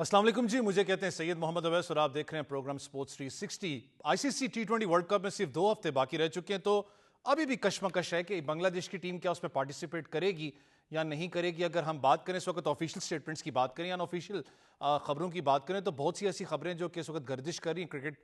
السلام علیکم جی، مجھے کہتے ہیں سید محمد اویس اور آپ دیکھ رہے ہیں پروگرام سپورٹس 360۔ آئی سی سی T20 ورلڈ کپ میں صرف 2 ہفتے باقی رہ چکے ہیں، تو ابھی بھی کشمکش ہے کہ بنگلہ دیش کی ٹیم کیا اس میں پارٹیسپیٹ کرے گی یا نہیں کرے گی۔ اگر ہم بات کریں اس وقت آفیشیل سٹیٹمنٹس کی بات کریں یا آفیشیل خبروں کی بات کریں، تو بہت سی ایسی خبریں جو کہ اس وقت گردش کر رہی ہیں، کرکٹ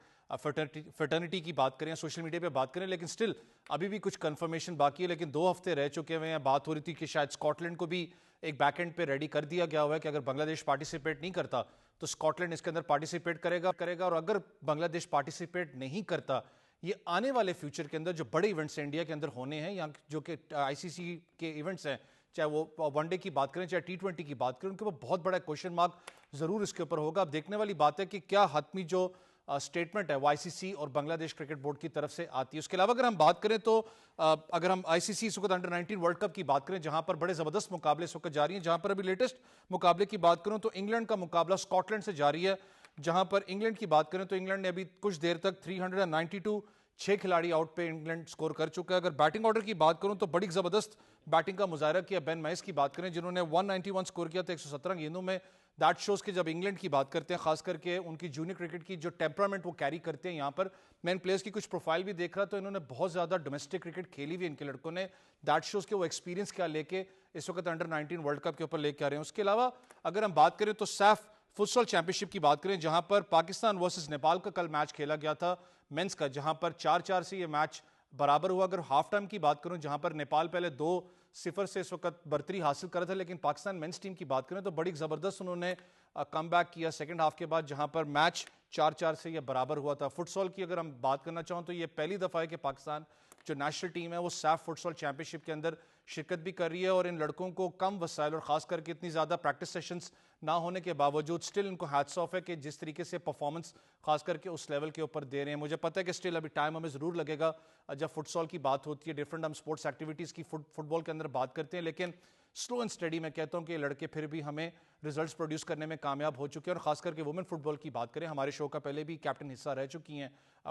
فرٹرنٹی کی بات کریں یا سوشل میڈیا پہ بات کریں، لیکن سٹل ابھی بھی کچھ کنفرمیشن باقی ہے۔ لیکن 2 ہفتے رہ چکے ہوئے ہیں، بات ہو رہی تھی کہ شاید اسکاٹ لینڈ کو بھی ایک بیک اینڈ پہ ریڈی کر دیا گیا ہوا ہے کہ اگر بنگلہ دیش پارٹیسپیٹ نہیں کرتا تو اسکاٹ لینڈ اس کے اندر پارٹیسپیٹ کرے گا اور اگر بنگلہ دیش پارٹیسپیٹ نہیں کرتا، یہ آنے والے فیوچر کے اندر جو بڑے ایونٹس انڈیا کے اندر ہونے ہیں یا جو کہ آئی سی سی کے ایونٹس ہیں، چاہے وہ ون ڈے کی بات کریں چاہے T20 کی بات کریں، ان کے اوپر بہت بڑا کویشچن مارک ضرور اس کے اوپر ہوگا۔ اب دیکھنے والی بات ہے کہ کیا حتمی جو اسٹیٹمنٹ ہے وہ آئی سی سی اور بنگلہ دیش کرکٹ بورڈ کی طرف سے آتی ہے۔ اس کے علاوہ اگر ہم بات کریں تو اگر ہم آئی سی سی اس وقت انڈر 19 ورلڈ کپ کی بات کریں، جہاں پر بڑے زبردست مقابلے اس وقت جاری ہیں، جہاں پر ابھی لیٹسٹ مقابلے کی بات کروں تو انگلینڈ کا مقابلہ اسکاٹ لینڈ سے جاری ہے۔ جہاں پر انگلینڈ کی بات کریں تو انگلینڈ نے ابھی کچھ دیر تک 392 6 کھلاڑی آؤٹ پہ انگلینڈ سکور کر چکا ہے۔ اگر بیٹنگ آرڈر کی بات کروں تو بڑی زبردست بیٹنگ کا مظاہرہ کیا بین میس کی بات کریں، جنہوں نے 191 سکور کیا تھا 117 گیندوں میں۔ دیٹ شوز کہ جب انگلینڈ کی بات کرتے ہیں، خاص کر کے ان کی جونیئر کرکٹ کی جو ٹیمپرامنٹ وہ کیری کرتے ہیں، یہاں پر میں ان پلیئرز کی کچھ پروفائل بھی دیکھ رہا تو انہوں نے بہت زیادہ ڈومیسٹک کرکٹ کھیلی ہوئی ان کے لڑکوں نے۔ دیٹ شوز کہ وہ ایکسپیرینس کیا لے کے اس وقت انڈر 19 ورلڈ کپ کے اوپر لے کے آ رہے ہیں۔ اس کے علاوہ اگر ہم بات کریں تو سیف فٹ سال چیمپئن شپ کی بات کریں، جہاں پر پاکستان ورسز نیپال کا کل میچ کھیلا گیا تھا مینس کا، جہاں پر 4-4 سے یہ میچ برابر ہوا۔ اگر ہاف ٹائم کی بات کروں جہاں پر نیپال پہلے 2-0 سے اس وقت برتری حاصل کر رہا تھا، لیکن پاکستان مینس ٹیم کی بات کریں تو بڑی زبردست انہوں نے کم بیک کیا سیکنڈ ہاف کے بعد، جہاں پر میچ 4-4 سے یہ برابر ہوا تھا۔ فٹ سال کی اگر ہم بات کرنا چاہوں تو یہ پہلی دفعہ ہے کہ پاکستان جو نیشنل ٹیم ہے وہ سیف فٹ سال چیمپئن شپ کے اندر شرکت بھی کر رہی ہے، اور ان لڑکوں کو کم وسائل اور خاص کر کے اتنی زیادہ پریکٹس سیشنز نہ ہونے کے باوجود سٹل ان کو ہیٹس آف ہے کہ جس طریقے سے پرفارمنس خاص کر کے اس لیول کے اوپر دے رہے ہیں۔ مجھے پتہ ہے کہ سٹل ابھی ٹائم ہمیں ضرور لگے گا جب فٹ سال کی بات ہوتی ہے، ڈفرنٹ ہم سپورٹس ایکٹیویٹیز کی فٹ بال کے اندر بات کرتے ہیں، لیکن سلو اینڈ اسٹڈی میں کہتا ہوں کہ یہ لڑکے پھر بھی ہمیں ریزلٹس پروڈیوس کرنے میں کامیاب ہو چکے ہیں۔ اور خاص کر کے وومن فٹ بال کی بات کریں، ہمارے شو کا پہلے بھی کیپٹن حصہ رہ چکی ہیں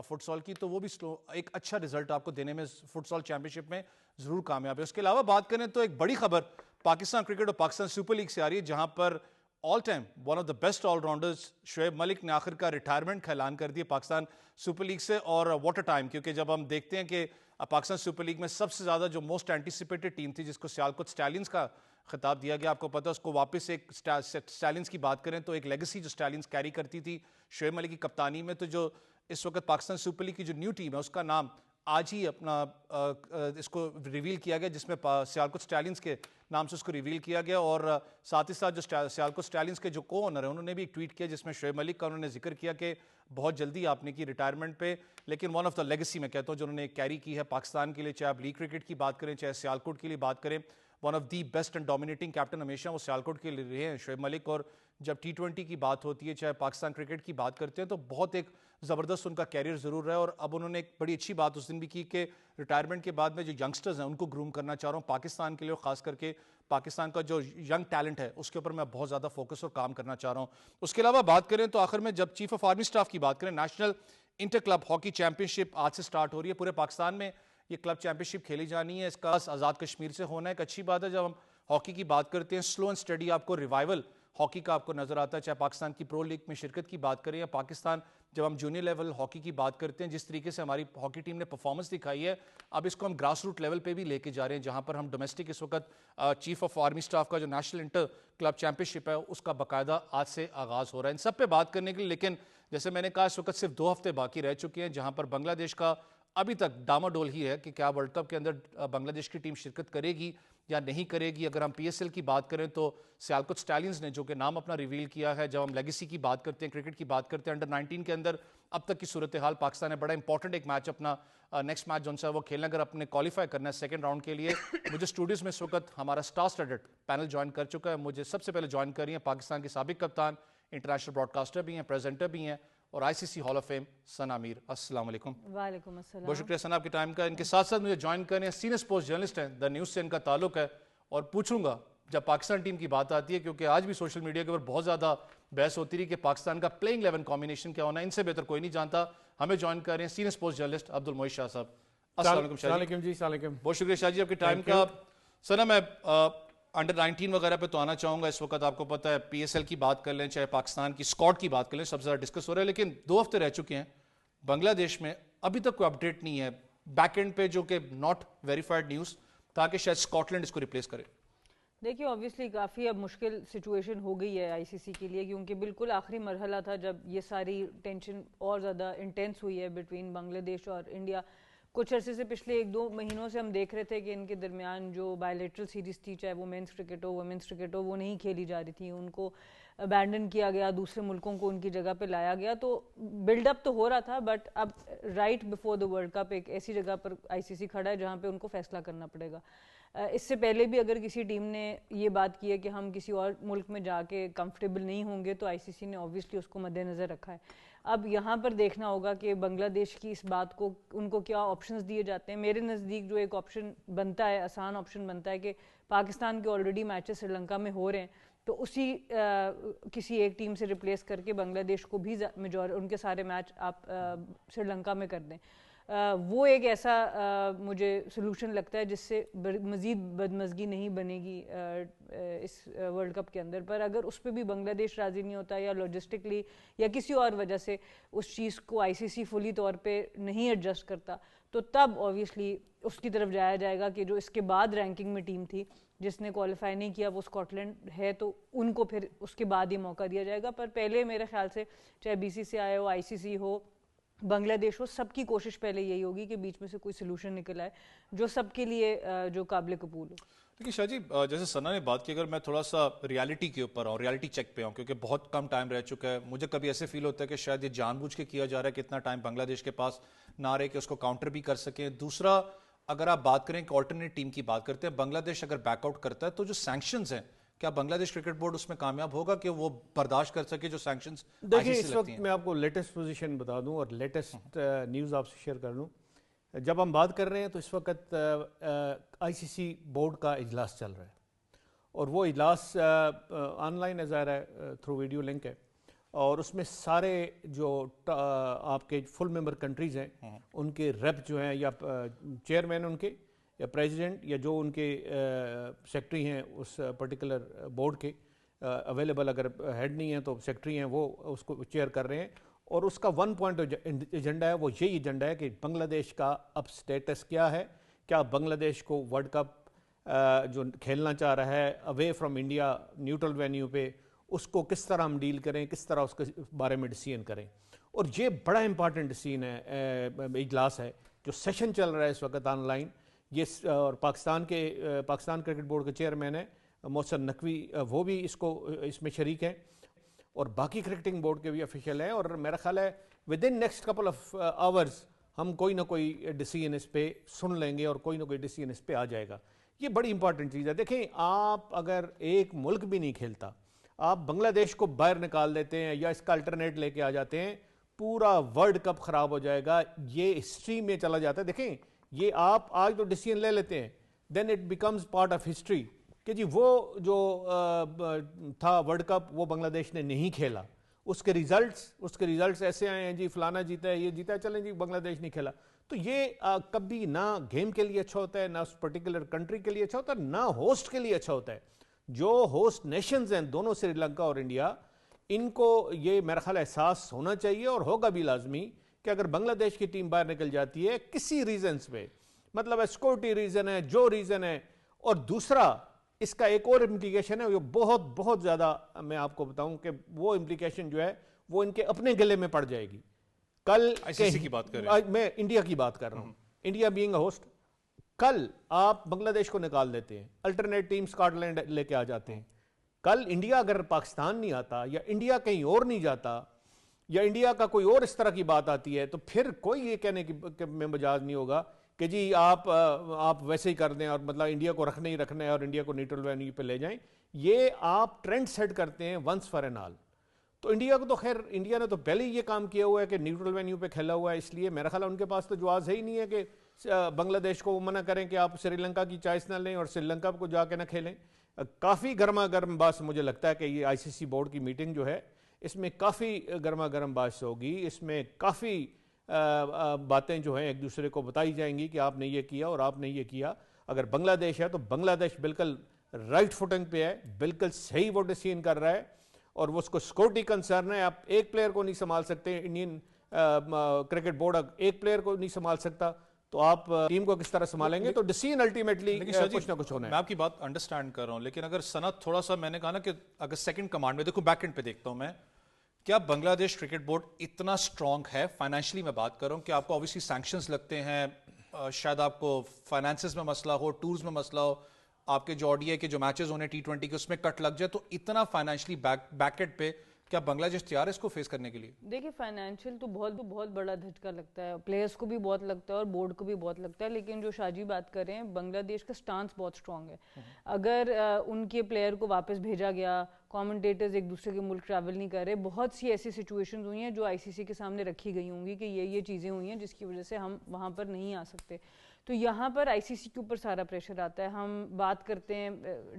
فٹ سال کی، تو وہ بھی ایک اچھا رزلٹ آپ کو دینے میں فٹ سال چیمپئن شپ میں ضرور کامیاب ہے۔ اس کے علاوہ بات کریں تو ایک بڑی خبر پاکستان کرکٹ اور پاکستان سپر لیگ سے آ رہی ہے، جہاں پر all time one of the best all rounders Shoaib Malik نے آخر کا ریٹائرمنٹ کا اعلان کر دیا پاکستان سپر لیگ سے۔ اور واٹ اے ٹائم، کیونکہ جب ہم دیکھتے ہیں کہ پاکستان سپر لیگ میں سب سے زیادہ جو موسٹ اینٹیسپیٹڈ ٹیم تھی جس کو سیالکوٹ اسٹیلینز کا خطاب دیا گیا، آپ کو پتہ ہے اس کو واپس ایک اسٹیلینز کی بات کریں تو ایک لیگیسی جو اسٹیلینز کیری کرتی تھی شعیب ملک کی کپتانی میں، تو جو اس وقت پاکستان سپر لیگ کی جو نیو ٹیم ہے اس کا نام آج ہی اپنا اس کو ریویل کیا گیا، جس میں سیالکوٹ اسٹیلینز کے نام سے اس کو ریویل کیا گیا۔ اور ساتھ ہی ساتھ جو سیالکوٹ اسٹیلینز کے جو کو اونر ہیں انہوں نے بھی ایک ٹویٹ کیا جس میں شعیب ملک کا انہوں نے ذکر کیا کہ بہت جلدی آپ نے کی ریٹائرمنٹ پہ، لیکن ون آف دا لیگیسی میں کہتا ہوں جنہوں نے کیری کی ہے پاکستان کے لیے، چاہے آپ لیگ کرکٹ کی بات کریں چاہے سیالکوٹ کے لیے بات کریں، one of the best and dominating captain ہمیشہ وہ سیالکوٹ کے لیے رہے ہیں شعیب ملک۔ اور جب T20 کی بات ہوتی ہے چاہے پاکستان کرکٹ کی بات کرتے ہیں تو بہت ایک زبردست ان کا کیریئر ضرور رہا ہے۔ اور اب انہوں نے ایک بڑی اچھی بات اس دن بھی کی کہ ریٹائرمنٹ کے بعد میں جو ینگسٹرز ہیں ان کو گروم کرنا چاہ رہا ہوں پاکستان کے لیے، اور خاص کر کے پاکستان کا جو ینگ ٹیلنٹ ہے اس کے اوپر میں بہت زیادہ فوکس اور کام کرنا چاہ رہا ہوں۔ اس کے علاوہ بات کریں تو آخر میں جب چیف آف آرمی اسٹاف کی بات کریں، national inter club hockey championship آج سے سٹارٹ ہو رہی ہے پورے پاکستان میں، یہ کلب چیمپئن شپ کھیلی جانی ہے، اس کا آزاد کشمیر سے ہونا ہے۔ ایک اچھی بات ہے جب ہم ہاکی کی بات کرتے ہیں، سلو اینڈ اسٹڈی آپ کو ریوائول ہاکی کا آپ کو نظر آتا ہے، چاہے پاکستان کی پرو لیگ میں شرکت کی بات کریں یا پاکستان جب ہم جونیئر لیول ہاکی کی بات کرتے ہیں، جس طریقے سے ہماری ہاکی ٹیم نے پرفارمنس دکھائی ہے، اب اس کو ہم گراس روٹ لیول پہ بھی لے کے جا رہے ہیں، جہاں پر ہم ڈومیسٹک اس وقت چیف آف آرمی اسٹاف کا جو نیشنل انٹر کلب چیمپئن شپ ہے اس کا باقاعدہ آج سے آغاز ہو رہا ہے۔ ان سب پہ بات کرنے کے لیے لیکن جیسے میں نے کہا اس وقت صرف 2 ہفتے باقی رہ چکے ہیں، جہاں پر بنگلہ دیش کا ابھی تک ڈاماڈول ہی ہے کہ کیا ورلڈ کپ کے اندر بنگلہ دیش کی ٹیم شرکت کرے گی یا نہیں کرے گی۔ اگر ہم PSL کی بات کریں تو سیالکوٹ اسٹیلینز نے جو کہ نام اپنا ریویل کیا ہے، جب ہم لیگیسی کی بات کرتے ہیں کرکٹ کی بات کرتے ہیں انڈر 19 کے اندر اب تک کی صورتحال پاکستان نے بڑا امپورٹنٹ ایک میچ اپنا نیکسٹ میچ جون سا وہ کھیلنا، اگر اپنے کوالیفائی کرنا ہے سیکنڈ راؤنڈ کے لیے۔ مجھے اسٹوڈیوز میں اس وقت ہمارا اسٹار اسٹڈڈ پینل جوائن کر چکا ہے، مجھے سب سے پہلے جوائن کر رہی ہیں پاکستان کے سابق کپتان، انٹرنیشنل براڈ کاسٹر بھی ہیں، پریزنٹر بھی ہیں اور آئی سی سی ہال آف فیم ثنا امیر۔ السلام علیکم۔ وعلیکم السلام۔ بہت شکریہ ثنا آپ کے ٹائم کا۔ ان کے ساتھ ساتھ مجھے جوائن کر رہے ہیں سینئر اسپورٹس جرنلسٹ ہیں، دا نیوز سے ان کا تعلق ہے، اور پوچھوں گا جب پاکستان ٹیم کی بات آتی ہے، کیونکہ آج بھی سوشل میڈیا کے اوپر بہت زیادہ بحث ہوتی رہی کہ پاکستان کا پلینگ 11 کمبینیشن کیا ہونا ہے، ان سے بہتر کوئی نہیں جانتا۔ ہمیں جوائن کر رہے ہیں سینئر اسپورٹس جرنلسٹ عبد المعید شاہ صاحب۔ السلام علیکم شاہ جی۔ جی السلام علیکم۔ بہت شکریہ شاہ جی آپ کے ٹائم کا۔ ثنا میں انڈر 19 وغیرہ پہ تو آنا چاہوں گا. اس وقت آپ کو پتہ ہے پی ایس ایل کی بات کر لیں, چاہے پاکستان کی اسکواڈ کی بات کر لیں, سب سے زیادہ ڈسکس ہو رہا ہے. لیکن 2 ہفتے رہ چکے ہیں بنگلہ دیش میں, ابھی تک کوئی اپڈیٹ نہیں ہے بیک اینڈ پہ, جو کہ ناٹ ویریفائڈ نیوز, تاکہ شاید اسکاٹ لینڈ اس کو ریپلیس کرے. دیکھیے آبویسلی کافی اب مشکل سچویشن ہو گئی ہے آئی سی سی کے لیے, کیونکہ بالکل آخری مرحلہ تھا جب یہ ساری ٹینشن اور زیادہ انٹینس ہوئی ہے بٹوین بنگلہ دیش اور انڈیا. کچھ عرصے سے پچھلے 1-2 مہینوں سے ہم دیکھ رہے تھے کہ ان کے درمیان جو بائیلیٹرل سیریز تھی, چاہے وہ مینس کرکٹ ہو ویمنس کرکٹ ہو, وہ نہیں کھیلی جا رہی تھی, ان کو ابینڈن کیا گیا, دوسرے ملکوں کو ان کی جگہ پہ لایا گیا. تو بلڈ اپ تو ہو رہا تھا, بٹ اب right before the world cup ایک ایسی جگہ پر آئی سی سی کھڑا ہے جہاں پہ ان کو فیصلہ کرنا پڑے گا. اس سے پہلے بھی اگر کسی ٹیم نے یہ بات کی ہے کہ ہم کسی اور ملک میں جا کے کمفرٹیبل نہیں ہوں گے, تو آئی سی سی نے اوبویسلی اس کو مد نظر رکھا ہے. اب یہاں پر دیکھنا ہوگا کہ بنگلہ دیش کی اس بات کو ان کو کیا آپشنز دیے جاتے ہیں. میرے نزدیک جو ایک آپشن بنتا ہے, آسان آپشن بنتا ہے کہ پاکستان کے آلریڈی میچز سری لنکا میں ہو رہے ہیں, تو اسی کسی ایک ٹیم سے ریپلیس کر کے بنگلہ دیش کو بھی ان کے سارے میچ آپ سری لنکا میں کر دیں. وہ ایک ایسا مجھے سلوشن لگتا ہے جس سے مزید بدمزگی نہیں بنے گی اس ورلڈ کپ کے اندر. پر اگر اس پہ بھی بنگلہ دیش راضی نہیں ہوتا, یا لاجسٹکلی یا کسی اور وجہ سے اس چیز کو آئی سی سی فلی طور پہ نہیں ایڈجسٹ کرتا, تو تب اوبویسلی اس کی طرف جایا جائے گا کہ جو اس کے بعد رینکنگ میں ٹیم تھی جس نے کوالیفائی نہیں کیا, وہ اسکاٹ لینڈ ہے, تو ان کو پھر اس کے بعد ہی موقع دیا جائے گا. پر پہلے میرے خیال سے چاہے بی سی سی آئی ہو, آئی سی سی ہو, بنگلہ دیش ہو, سب کی کوشش پہلے یہی ہوگی کہ بیچ میں سے کوئی سلوشن نکل آئے جو سب کے لیے جو قابل قبول ہو. دیکھیے شاہ جی, جیسے ثنا نے بات کی, اگر میں تھوڑا سا ریالٹی کے اوپر آؤں, ریالٹی چیک پہ آؤں, کیونکہ بہت کم ٹائم رہ چکا ہے, مجھے کبھی ایسے فیل ہوتا ہے کہ شاید یہ جان بوجھ کے کیا جا رہا ہے کہ اتنا ٹائم بنگلہ دیش کے پاس نہ رہے کہ اس کو کاؤنٹر بھی کر سکیں. دوسرا, اگر آپ بات کریں کہ آلٹرنیٹ ٹیم کی بات کرتے ہیں, بنگلہ دیش اگر بیک آؤٹ کرتا ہے تو جو سینکشنز ہیں, کیا بنگلہ دیش کرکٹ بورڈ اس میں کامیاب ہوگا کہ وہ برداشت کر سکے جو سینکشنز آئی سی سی لگتی ہیں؟ دیکھیں اس وقت میں آپ کو لیٹسٹ پوزیشن بتا دوں اور لیٹسٹ نیوز آپ سے شیئر کر لوں. جب ہم بات کر رہے ہیں تو اس وقت آئی سی سی بورڈ کا اجلاس چل رہا ہے, اور وہ اجلاس آن لائن ظاہر ہے تھرو ویڈیو لنک ہے, اور اس میں سارے جو آپ کے فل ممبر کنٹریز ہیں ان کے ریپ جو ہیں, یا چیئرمین ان کے, یا پریزیڈنٹ, یا جو ان کے سیکٹری ہیں اس پرٹیکولر بورڈ کے اویلیبل, اگر ہیڈ نہیں ہیں تو سیکٹری ہیں, وہ اس کو چیئر کر رہے ہیں. اور اس کا 1 پوائنٹ ایجنڈا ہے, وہ یہی ایجنڈا ہے کہ بنگلہ دیش کا اب سٹیٹس کیا ہے, کیا بنگلہ دیش کو ورلڈ کپ جو کھیلنا چاہ رہا ہے away from India neutral venue پہ, اس کو کس طرح ہم ڈیل کریں, کس طرح اس کے بارے میں ڈیسیژن کریں. اور یہ بڑا امپارٹنٹ ڈیسیژن ہے, اجلاس ہے جو سیشن چل رہا ہے اس وقت آن لائن. یہ اور پاکستان کرکٹ بورڈ کے چیئرمین ہیں محسن نقوی, وہ بھی اس میں شریک ہیں, اور باقی کرکٹنگ بورڈ کے بھی افیشل ہیں. اور میرا خیال ہے with in next couple of hours ہم کوئی نہ کوئی ڈیسیژن اس پہ سن لیں گے, اور کوئی نہ کوئی ڈیسیژن اس پہ آ جائے گا. یہ بڑی امپارٹنٹ چیز ہے. دیکھیں, آپ اگر ایک ملک بھی نہیں کھیلتا, آپ بنگلہ دیش کو باہر نکال دیتے ہیں یا اس کا الٹرنیٹ لے کے آ جاتے ہیں, پورا ورلڈ کپ خراب ہو جائے گا. یہ ہسٹری میں چلا جاتا ہے. دیکھیں, یہ آپ آج تو ڈیسیژن لے لیتے ہیں, then it becomes part of history کہ جی وہ جو تھا ورلڈ کپ وہ بنگلہ دیش نے نہیں کھیلا, اس کے ریزلٹس ایسے آئے ہیں, جی فلانا جیتا ہے, یہ جیتا ہے, چلیں جی بنگلہ دیش نہیں کھیلا. تو یہ کبھی نہ گیم کے لیے اچھا ہوتا ہے, نہ اس پرٹیکولر کنٹری کے لیے اچھا ہوتا ہے, نہ ہوسٹ کے لیے اچھا ہوتا ہے. جو ہوسٹ نیشنز ہیں دونوں, سری لنکا اور انڈیا, ان کو یہ میرا خیال احساس ہونا چاہیے, اور ہوگا بھی لازمی, کہ اگر بنگلہ دیش کی ٹیم باہر نکل جاتی ہے کسی ریزنز پہ, مطلب سیکورٹی ریزن ہے, جو ریزن ہے, اور دوسرا اس کا ایک اور امپلیکیشن ہے, وہ بہت بہت زیادہ, میں آپ کو بتاؤں کہ وہ امپلیکیشن جو ہے وہ ان کے اپنے گلے میں پڑ جائے گی. کل کی بات کر رہے ہیں, میں انڈیا کی بات کر رہا ہوں, انڈیا بینگ اے ہوسٹ, کل آپ بنگلہ دیش کو نکال دیتے ہیں, الٹرنیٹ ٹیم اسکاٹ لینڈ لے کے آ جاتے ہیں. کل انڈیا اگر پاکستان نہیں آتا, یا انڈیا کہیں اور نہیں جاتا, یا انڈیا کا کوئی اور اس طرح کی بات آتی ہے, تو پھر کوئی یہ کہنے کی میں مجاز نہیں ہوگا کہ جی آپ ویسے ہی کر دیں, اور مطلب انڈیا کو رکھنا ہی رکھنا ہے اور انڈیا کو نیوٹرل وینیو پہ لے جائیں. یہ آپ ٹرینڈ سیٹ کرتے ہیں ونس فار این آل. تو انڈیا کو تو خیر, انڈیا نے تو پہلے ہی یہ کام کیا ہوا ہے کہ نیوٹرل وینیو پہ کھیلا ہوا ہے, اس لیے میرا خیال ہے ان کے پاس تو جواز ہے ہی نہیں ہے کہ بنگلہ دیش کو منع کریں کہ آپ سری لنکا کی چوائس نہ لیں اور سری لنکا کو جا کے نہ کھیلیں. کافی گرما گرم بات مجھے لگتا ہے کہ یہ آئی سی سی بورڈ کی میٹنگ جو ہے اس میں کافی گرما گرم بات ہوگی, اس میں کافی باتیں جو ہیں ایک دوسرے کو بتائی جائیں گی کہ آپ نے یہ کیا اور آپ نے یہ کیا. اگر بنگلہ دیش ہے تو بنگلہ دیش بالکل رائٹ فوٹنگ پہ ہے, بالکل صحیح وہ ڈیسیژن کر رہا ہے, اور وہ اس کو سیکورٹی کنسرن ہے. آپ ایک پلیئر کو نہیں سنبھال سکتے, انڈین کرکٹ بورڈ ایک پلیئر کو نہیں سنبھال سکتا, تو آپ ٹیم کو کس طرح سنبھالیں گے؟ تو ڈیسیژن الٹیمیٹلی کچھ نہ کچھ ہونا ہے. میں آپ کی بات انڈرسٹینڈ کر رہا ہوں, لیکن اگر صنعت تھوڑا سا, میں نے کہا نا کہ اگر سیکنڈ کمانڈ میں دیکھو, بیک اینڈ پہ دیکھتا ہوں میں, کیا بنگلہ دیش کرکٹ بورڈ اتنا اسٹرانگ ہے فائنینشلی؟ میں بات کر رہا ہوں کہ آپ کو اوبیسلی سینکشنز لگتے ہیں, شاید آپ کو فائنانسز میں مسئلہ ہو, ٹورز میں مسئلہ ہو, آپ کے جو ODI کے جو میچز ہونے T20 کے اس میں کٹ لگ جائے, تو اتنا فائنینشلی بیکٹ پہ کیا بنگلہ دیش تیار ہے اس کو فیس کرنے کے لیے؟ دیکھیں فائنینشیل تو بہت بڑا دھچکا لگتا ہے, پلیئرس کو بھی بہت لگتا ہے اور بورڈ کو بھی بہت لگتا ہے, لیکن جو شاہ جی بات کر رہے ہیں, بنگلہ دیش کا سٹانس بہت اسٹرانگ ہے. اگر ان کے پلیئر کو واپس بھیجا گیا, کامنٹیٹرز ایک دوسرے کے ملک ٹریول نہیں کر رہے, بہت سی ایسی سچویشنز ہوئی ہیں جو ICC کے سامنے رکھی گئی ہوں گی کہ یہ چیزیں ہوئی ہیں جس کی وجہ سے ہم وہاں پر نہیں آ سکتے. تو یہاں پر ICC کے اوپر سارا پریشر آتا ہے. ہم بات کرتے ہیں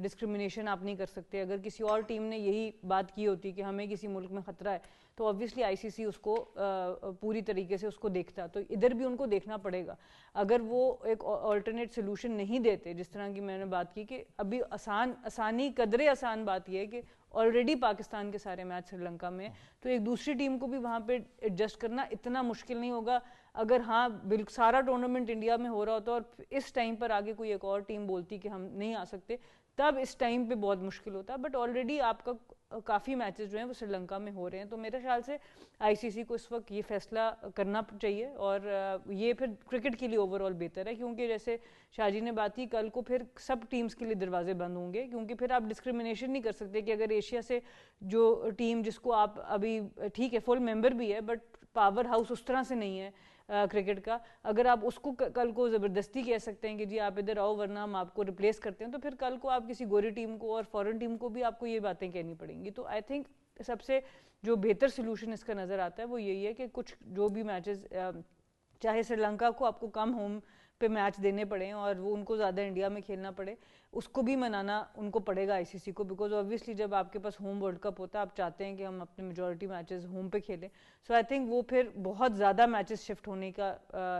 ڈسکرمنیشن آپ نہیں کر سکتے, اگر کسی اور ٹیم نے یہی بات کی ہوتی کہ ہمیں کسی ملک میں خطرہ ہے تو obviously ICC اس کو پوری طریقے سے اس کو دیکھتا, تو ادھر بھی ان کو دیکھنا پڑے گا. اگر وہ ایک آلٹرنیٹ سلوشن نہیں دیتے, جس طرح کی میں نے بات کی کہ ابھی آسانی قدرے آسان بات یہ ہے کہ آلریڈی پاکستان کے سارے میچ سری لنکا میں, تو ایک دوسری ٹیم کو بھی وہاں پہ ایڈجسٹ کرنا اتنا مشکل نہیں ہوگا. اگر ہاں بالکل سارا ٹورنامنٹ انڈیا میں ہو رہا ہوتا اور اس ٹائم پر آگے کوئی ایک اور ٹیم بولتی کہ ہم نہیں آ سکتے, تب اس ٹائم پہ بہت مشکل ہوتا. بٹ آلریڈی آپ کا کافی میچز جو ہیں وہ سری لنکا میں ہو رہے ہیں, تو میرے خیال سے ICC کو اس وقت یہ فیصلہ کرنا چاہیے, اور یہ پھر کرکٹ کے لیے اوور آل بہتر ہے, کیونکہ جیسے شاہ جی نے بات کی, کل کو پھر سب ٹیمز کے لیے دروازے بند ہوں گے, کیونکہ پھر آپ ڈسکرمنیشن نہیں کر سکتے کہ اگر ایشیا سے جو ٹیم جس کو آپ ابھی ٹھیک ہے فل ممبر بھی ہے بٹ پاور ہاؤس اس طرح سے نہیں ہے کرکٹ کا, اگر آپ اس کو کل کو زبردستی کہہ سکتے ہیں کہ جی آپ ادھر آؤ ورنہ ہم آپ کو ریپلیس کرتے ہیں, تو پھر کل کو آپ کسی گوری ٹیم کو اور فورن ٹیم کو بھی آپ کو یہ باتیں کہنی پڑیں گی. تو آئی تھنک سب سے جو بہتر سلوشن اس کا نظر آتا ہے وہ یہی ہے کہ کچھ جو بھی میچز, چاہے سری لنکا کو آپ کو کم ہوم پہ میچ دینے پڑیں اور وہ ان کو زیادہ انڈیا میں کھیلنا پڑے, اس کو بھی منانا ان کو پڑے گا ICC کو, بیکاز obviously جب آپ کے پاس ہوم ورلڈ کپ ہوتا ہے آپ چاہتے ہیں کہ ہم اپنے میجورٹی میچز ہوم پہ کھیلیں. سو آئی تھنک وہ پھر بہت زیادہ میچز شفٹ ہونے کا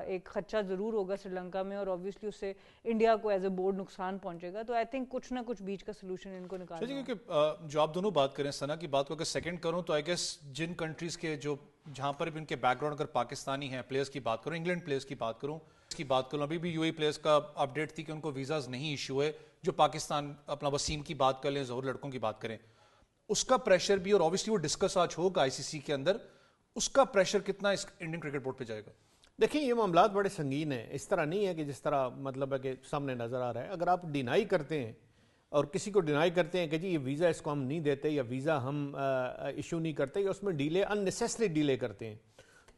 ایک خدشہ ضرور ہوگا سری لنکا میں, اور obviously اس سے انڈیا کو ایز اے بورڈ نقصان پہنچے گا. تو آئی تھنک کچھ نہ کچھ بیچ کا سلوشن ان کو نکالنا ہے. کیونکہ جو آپ دونوں بات کریں, ثنا کی بات کو اگر سیکنڈ کروں تو آئی گیس جن کنٹریز کے جو جہاں پر بھی ان کے بیک گراؤنڈ اگر پاکستانی ہیں پلیئرس کی بات کروں, انگلینڈ پلیئرس کی بات کروں, ابھی بھی UAE پلیئرس کا اپڈیٹ تھی کہ ان کو ویزاز نہیں ایشو ہوئے. جو پاکستان اپنا وسیم کی بات کر لیں, ظہور لڑکوں کی بات کریں, اس کا پریشر بھی, اور obviously وہ ڈسکس آج ہوگا ICC کے اندر, اس کا پریشر کتنا اس انڈین کرکٹ بورڈ پہ جائے گا؟ دیکھیں یہ معاملات بڑے سنگین ہیں, اس طرح نہیں ہے کہ جس طرح مطلب ہے کہ سامنے نظر آ رہا ہے. اگر آپ ڈینائی کرتے ہیں اور کسی کو ڈینائی کرتے ہیں کہ جی یہ ویزا اس کو ہم نہیں دیتے یا ویزا ہم ایشو نہیں کرتے یا اس میں ڈیلے اننیسیسری ڈیلے کرتے ہیں,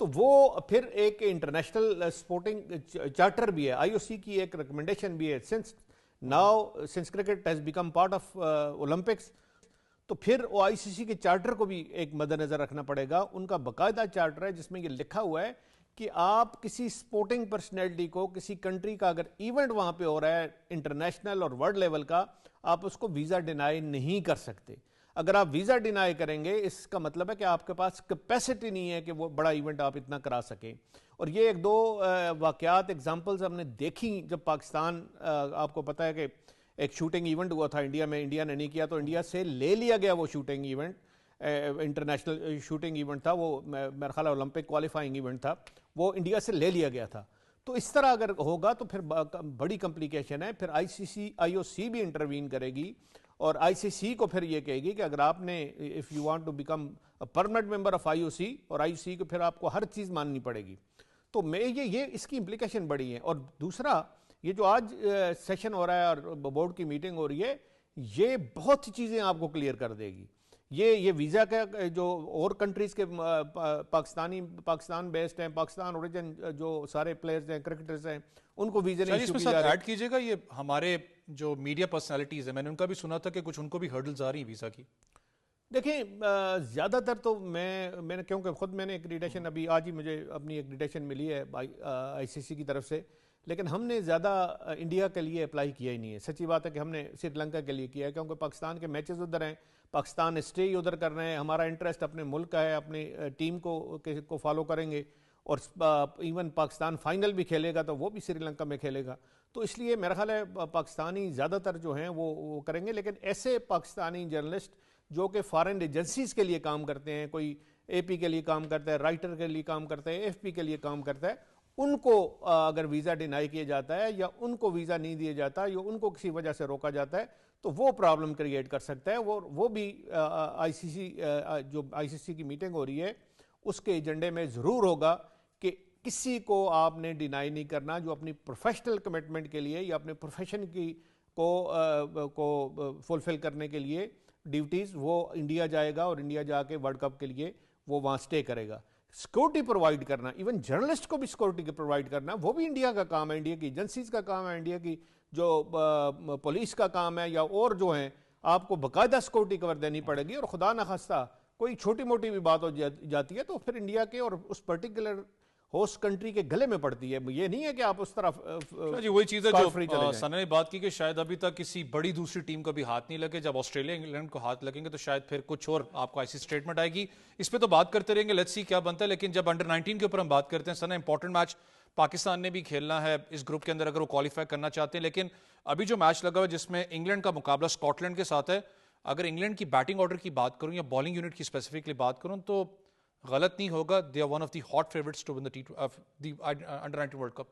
تو وہ پھر ایک انٹرنیشنل سپورٹنگ چارٹر بھی ہے, IOC کی ایک ریکمنڈیشن بھی ہے, since cricket has become part of Olympics, تو پھر ICC کے چارٹر کو بھی ایک مد نظر رکھنا پڑے گا. ان کا باقاعدہ چارٹر ہے جس میں یہ لکھا ہوا ہے کہ آپ کسی سپورٹنگ پرسنالٹی کو, کسی کنٹری کا اگر ایونٹ وہاں پہ ہو رہا ہے انٹرنیشنل اور ورلڈ لیول کا, آپ اس کو ویزا ڈینائی نہیں کر سکتے. اگر آپ ویزا ڈینائی کریں گے اس کا مطلب ہے کہ آپ کے پاس کیپیسٹی نہیں ہے کہ وہ بڑا ایونٹ آپ اتنا کرا سکیں. اور یہ ایک دو واقعات ایگزامپلز ہم نے دیکھی جب پاکستان, آپ کو پتہ ہے کہ ایک شوٹنگ ایونٹ ہوا تھا انڈیا میں, انڈیا نے نہیں کیا تو انڈیا سے لے لیا گیا وہ shooting event, international shooting event تھا وہ, میرا خیال ہے اولمپک کوالیفائنگ ایونٹ تھا, وہ انڈیا سے لے لیا گیا تھا. تو اس طرح اگر ہوگا تو پھر بڑی کمپلیکیشن ہے. پھر IOC بھی انٹروین کرے گی اور ICC کو پھر یہ کہے گی کہ اگر آپ نے if you want to become a permanent member of IOC, اور IOC کو پھر آپ کو ہر چیز ماننی پڑے گی. تو یہ اس کی امپلیکیشن بڑی ہے. اور دوسرا یہ جو آج سیشن ہو رہا ہے اور بورڈ کی میٹنگ ہو رہی ہے, یہ بہت سی چیزیں آپ کو کلیئر کر دے گی. یہ ویزا کا جو اور کنٹریز کے پاکستان بیسڈ ہیں, پاکستان اوریجن جو سارے پلیئرز ہیں, کرکٹرز ہیں, ان کو ویزے نہیں ایشو کیے جا رہے ہیں. ایڈ کیجیے گا یہ ہمارے جو میڈیا پرسنالٹیز ہیں, میں نے ان کا بھی سنا تھا کہ کچھ ان کو بھی ہرڈلز آ رہی ہیں ویزا کی. دیکھیں زیادہ تر تو میں نے, کیونکہ خود میں نے ایکریڈیشن ابھی آج ہی مجھے اپنی ایکریڈیشن ملی ہے ICC کی طرف سے, لیکن ہم نے زیادہ انڈیا کے لیے اپلائی کیا ہی نہیں ہے. سچی بات ہے کہ ہم نے سری لنکا کے لیے کیا ہے, کیونکہ پاکستان کے میچز ادھر ہیں, پاکستان اسٹے ہی ادھر کر رہے ہیں, ہمارا انٹرسٹ اپنے ملک کا ہے, اپنی ٹیم کو فالو کریں گے, اور ایون پاکستان فائنل بھی کھیلے گا تو وہ بھی سری لنکا میں کھیلے گا. تو اس لیے میرا خیال ہے پاکستانی زیادہ تر جو ہیں وہ کریں گے. لیکن ایسے پاکستانی جرنلسٹ جو کہ فارن ایجنسیز کے لیے کام کرتے ہیں, کوئی اے پی کے لیے کام کرتا ہے, رائٹر کے لیے کام کرتا ہے, ایف پی کے لیے کام کرتا ہے, ان کو اگر ویزا ڈینائی کیا جاتا ہے یا ان کو ویزا نہیں دیا جاتا یا ان کو کسی وجہ سے روکا جاتا ہے تو وہ پرابلم کریٹ کر سکتا ہے. وہ بھی آئی سی سی کی میٹنگ ہو رہی ہے اس کے ایجنڈے میں ضرور ہوگا کہ کسی کو آپ نے ڈینائی نہیں کرنا جو اپنی پروفیشنل کمٹمنٹ کے لیے یا اپنے پروفیشن کی کو فلفل کرنے کے لیے ڈیوٹیز وہ انڈیا جائے گا اور انڈیا جا کے ورلڈ کپ کے لیے وہ وہاں سٹے کرے گا. سیکورٹی پرووائڈ کرنا, ایون جرنلسٹ کو بھی سیکورٹی پرووائڈ کرنا, وہ بھی انڈیا کا کام ہے, انڈیا کی ایجنسیز کا کام ہے, انڈیا کی جو پولیس کا کام ہے یا اور جو ہیں آپ کو باقاعدہ سیکورٹی کور دینی پڑے گی. اور خدا نخواستہ کوئی چھوٹی موٹی بھی بات ہو جاتی ہے تو پھر انڈیا کے اور اس پرٹیکولر ہوسٹ کنٹری کے گلے میں پڑتی ہے. یہ نہیں ہے کہ آپ اس طرف جی وہی چیز ہے جو سنا نے بات کی کہ شاید ابھی تک کسی بڑی دوسری ٹیم کو بھی ہاتھ نہیں لگے. جب آسٹریلیا انگلینڈ کو ہاتھ لگیں گے تو شاید پھر کچھ اور آپ کو ایسی اسٹیٹمنٹ آئے گی. اس پہ تو بات کرتے رہیں گے, لیٹس سی کیا بنتا ہے. لیکن جب انڈر 19 کے اوپر ہم بات کرتے ہیں سنا, امپورٹنٹ میچ پاکستان نے بھی کھیلنا ہے اس گروپ کے اندر اگر وہ کوالیفائی کرنا چاہتے ہیں. لیکن ابھی جو میچ لگا ہوا ہے جس میں انگلینڈ کا مقابلہ اسکاٹ لینڈ کے ساتھ ہے, اگر انگلینڈ کی بیٹنگ آرڈر کی بات کروں یا بالنگ یونٹ کی اسپیسیفکلی بات کروں تو غلط نہیں ہوگا, they are one of the hot favourites to win the under 19 world cup.